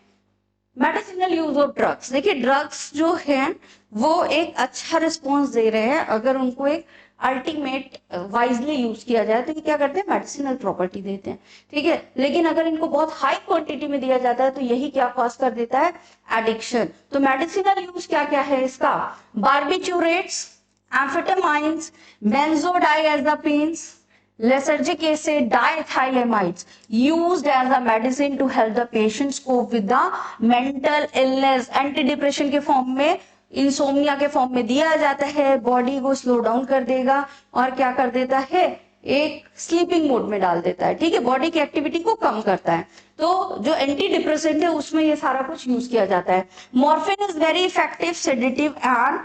मेडिसिनल यूज ऑफ ड्रग्स, देखिए ड्रग्स जो है वो एक अच्छा रिस्पॉन्स दे रहे हैं अगर उनको एक अल्टीमेट वाइजली यूज किया जाए तो ये क्या करते हैं, मेडिसिनल प्रॉपर्टी देते हैं, ठीक है। लेकिन अगर इनको बहुत हाई क्वांटिटी में दिया जाता है तो यही क्या कॉज कर देता है, एडिक्शन। तो मेडिसिनल यूज क्या क्या है इसका, barbiturates, एम्फेटामाइंस, बेंजोडाइएज़ापिन्स, lysergic acid, diethylamides used as a medicine to help the patients cope with the mental illness। Anti depression के फॉर्म में, इंसोमिया के फॉर्म में दिया जाता है, बॉडी को स्लो डाउन कर देगा और क्या कर देता है, एक स्लीपिंग मोड में डाल देता है, ठीक है, बॉडी की एक्टिविटी को कम करता है। तो जो एंटी डिप्रेसेंट है उसमें ये सारा कुछ यूज किया जाता है। Morphine is very effective sedative and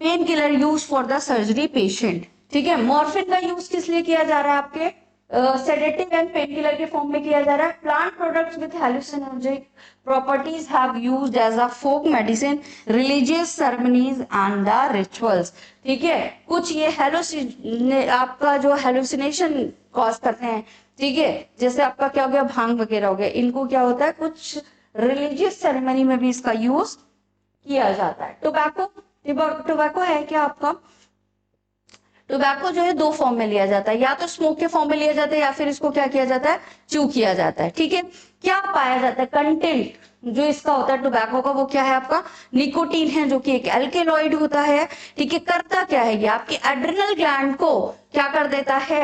pain killer use for the surgery patient, ठीक है। मॉर्फिन का यूज किस लिए किया जा रहा है, आपके सेडेटिव एंड पेन किलर के फॉर्म में किया जा रहा है। Plant products with hallucinogenic properties have used as a folk medicine, religious ceremonies and the rituals, ठीक है। कुछ ये आपका जो हेलुसिनेशन कॉज करते हैं, ठीक है, जैसे आपका क्या हो गया, भांग वगैरह हो गया, इनको क्या होता है, कुछ रिलीजियस सेरेमनी में भी इसका यूज किया जाता है। टोबैको है क्या आपका, टोबैको जो है दो फॉर्म में लिया जाता है, या तो स्मोक के फॉर्म में लिया जाता है या फिर इसको क्या किया जाता है, च्यू किया जाता है, ठीक है। क्या पाया जाता है, कंटेंट जो इसका होता है टोबैको का, वो क्या है आपका, निकोटीन है, जो कि एक एल्केलॉइड होता है, ठीक है। करता क्या है, ये आपके एड्रिनल ग्लैंड को क्या कर देता है,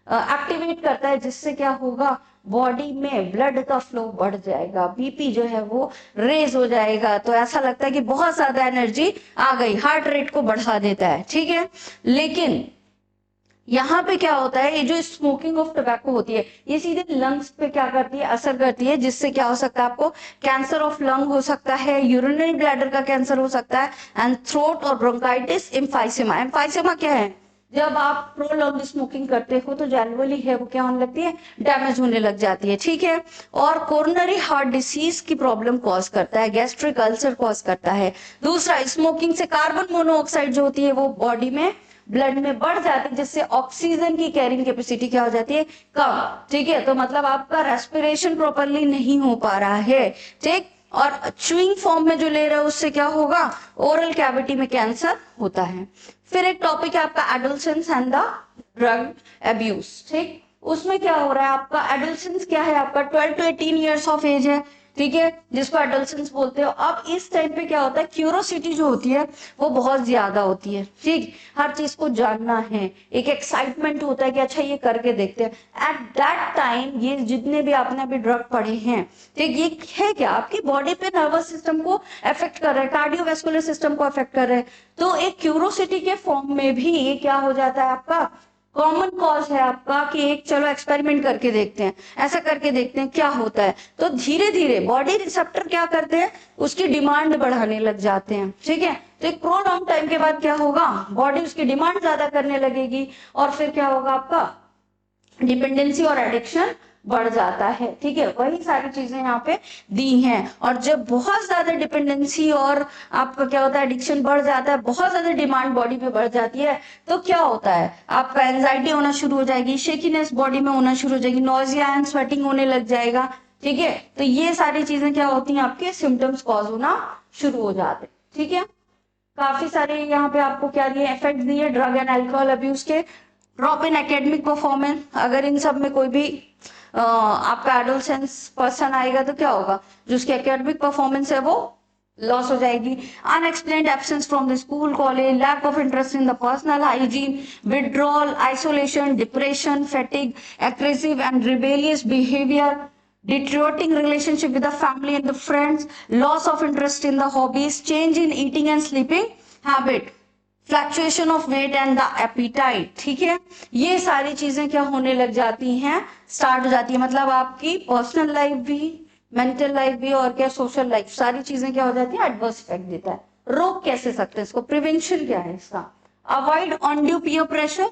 एक्टिवेट करता है, जिससे क्या होगा, बॉडी में ब्लड का फ्लो बढ़ जाएगा, बीपी जो है वो रेज हो जाएगा, तो ऐसा लगता है कि बहुत ज्यादा एनर्जी आ गई, हार्ट रेट को बढ़ा देता है, ठीक है। लेकिन यहाँ पे क्या होता है, ये जो स्मोकिंग ऑफ टोबैको होती है ये सीधे लंग्स पे क्या करती है, असर करती है, जिससे क्या हो सकता है, आपको कैंसर ऑफ लंग हो सकता है, यूरिनरी ब्लैडर का कैंसर हो सकता है, एंड थ्रोट और ब्रोंकाइटिस, एम्फाइसेमा। एम्फाइसेमा क्या है, जब आप प्रोलॉन्ग स्मोकिंग करते हो तो जो एल्वोली है वो क्या होने लगती है, डैमेज होने लग जाती है, ठीक है। और कोरोनरी हार्ट डिसीज की प्रॉब्लम कॉज करता है, गैस्ट्रिक अल्सर कॉज करता है। दूसरा, स्मोकिंग से कार्बन मोनोऑक्साइड जो होती है वो बॉडी में, ब्लड में बढ़ जाती है, जिससे ऑक्सीजन की कैरिंग कैपेसिटी क्या हो जाती है, कम, ठीक है। तो मतलब आपका रेस्पिरेशन प्रॉपरली नहीं हो पा रहा है, ठीक। और च्यूइंग फॉर्म में जो ले रहे हो उससे क्या होगा, ओरल कैविटी में कैंसर होता है। फिर एक टॉपिक है आपका adolescence and the drug abuse, ठीक। उसमें क्या हो रहा है, आपका एडोलसेंस क्या है, आपका 12 to 18 ईयर्स ऑफ एज है, ठीक है, जिसको एडोलसेंस बोलते हो। अब इस टाइम पे क्या होता है, क्यूरोसिटी जो होती है वो बहुत ज्यादा होती है, ठीक, हर चीज को जानना है, एक एक्साइटमेंट होता है कि अच्छा ये करके देखते हैं। एट दैट टाइम ये जितने भी आपने अभी ड्रग पढ़े हैं, ठीक, ये है क्या, आपकी बॉडी पे नर्वस सिस्टम को अफेक्ट कर रहा है, कार्डियोवैस्कुलर सिस्टम को अफेक्ट कर रहे हैं। तो एक क्यूरोसिटी के फॉर्म में भी ये क्या हो जाता है, आपका कॉमन कॉज है आपका कि एक चलो एक्सपेरिमेंट करके देखते हैं, ऐसा करके देखते हैं क्या होता है। तो धीरे धीरे बॉडी रिसेप्टर क्या करते हैं, उसकी डिमांड बढ़ाने लग जाते हैं, ठीक है। तो एक प्रोलॉन्ग टाइम के बाद क्या होगा, बॉडी उसकी डिमांड ज्यादा करने लगेगी और फिर क्या होगा, आपका डिपेंडेंसी और एडिक्शन बढ़ जाता है, ठीक है। वही सारी चीजें यहाँ पे दी हैं। और जब बहुत ज्यादा डिपेंडेंसी और आपका क्या होता है, एडिक्शन बढ़ जाता है, बहुत ज्यादा डिमांड बॉडी पे बढ़ जाती है, तो क्या होता है, आपका एंजाइटी होना शुरू हो जाएगी, शेकीनेस बॉडी में होना शुरू हो जाएगी, नोजिया एंड स्वेटिंग होने लग जाएगा, ठीक है। तो ये सारी चीजें क्या होती हैं, आपके सिम्टम्स कॉज होना शुरू हो जाते, ठीक है। काफी सारे यहाँ पे आपको क्या दिए, इफेक्ट दिए ड्रग एंड अल्कोहल अब्यूज के। ड्रॉप इन एकेडमिक परफॉर्मेंस, अगर इन सब में कोई भी आपका एडोलसेंस पर्सन आएगा तो क्या होगा, जो उसकी एकेडमिक परफॉर्मेंस है वो लॉस हो जाएगी। Unexplained absence from the school college, lack of interest in the personal hygiene, withdrawal, isolation, depression, fatigue, aggressive and rebellious behaviour, deteriorating relationship with the family and the friends, loss of interest in the hobbies, change in eating and sleeping habit, fluctuation of weight and the appetite, ठीक है। ये सारी चीजें क्या होने लग जाती हैं, स्टार्ट हो जाती है। मतलब आपकी पर्सनल लाइफ भी, मेंटल लाइफ भी और क्या सोशल लाइफ, सारी चीजें क्या हो जाती है, एडवर्स इफेक्ट देता है। रोक कैसे सकते हैं इसको, प्रिवेंशन क्या है इसका, avoid undue peer pressure,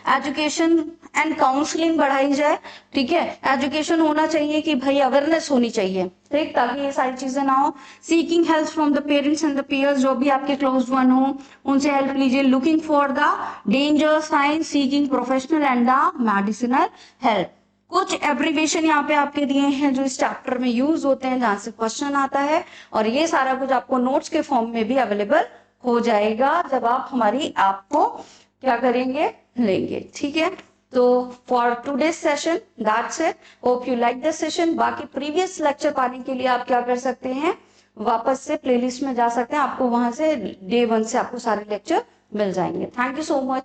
education and counselling बढ़ाई जाए, ठीक है। एजुकेशन होना चाहिए कि भाई अवेयरनेस होनी चाहिए, ठीक, ताकि ये सारी चीजें ना हो। Seeking help from the parents and the peers, जो भी आपके क्लोज वन हो उनसे हेल्प लीजिए। Looking for the danger sign, seeking professional and the medicinal help. कुछ एब्रीविएशन यहाँ पे आपके दिए हैं जो इस चैप्टर में यूज होते हैं, जहां से क्वेश्चन आता है, और ये सारा कुछ आपको नोट्स के फॉर्म में भी अवेलेबल हो जाएगा जब आप हमारी ऐप को क्या करेंगे, लेंगे, ठीक है। तो for today session that's it, hope you like this session. बाकी प्रीवियस लेक्चर पाने के लिए आप क्या कर सकते हैं, वापस से प्लेलिस्ट में जा सकते हैं, आपको वहां से डे 1 से आपको सारे लेक्चर मिल जाएंगे। Thank you so much.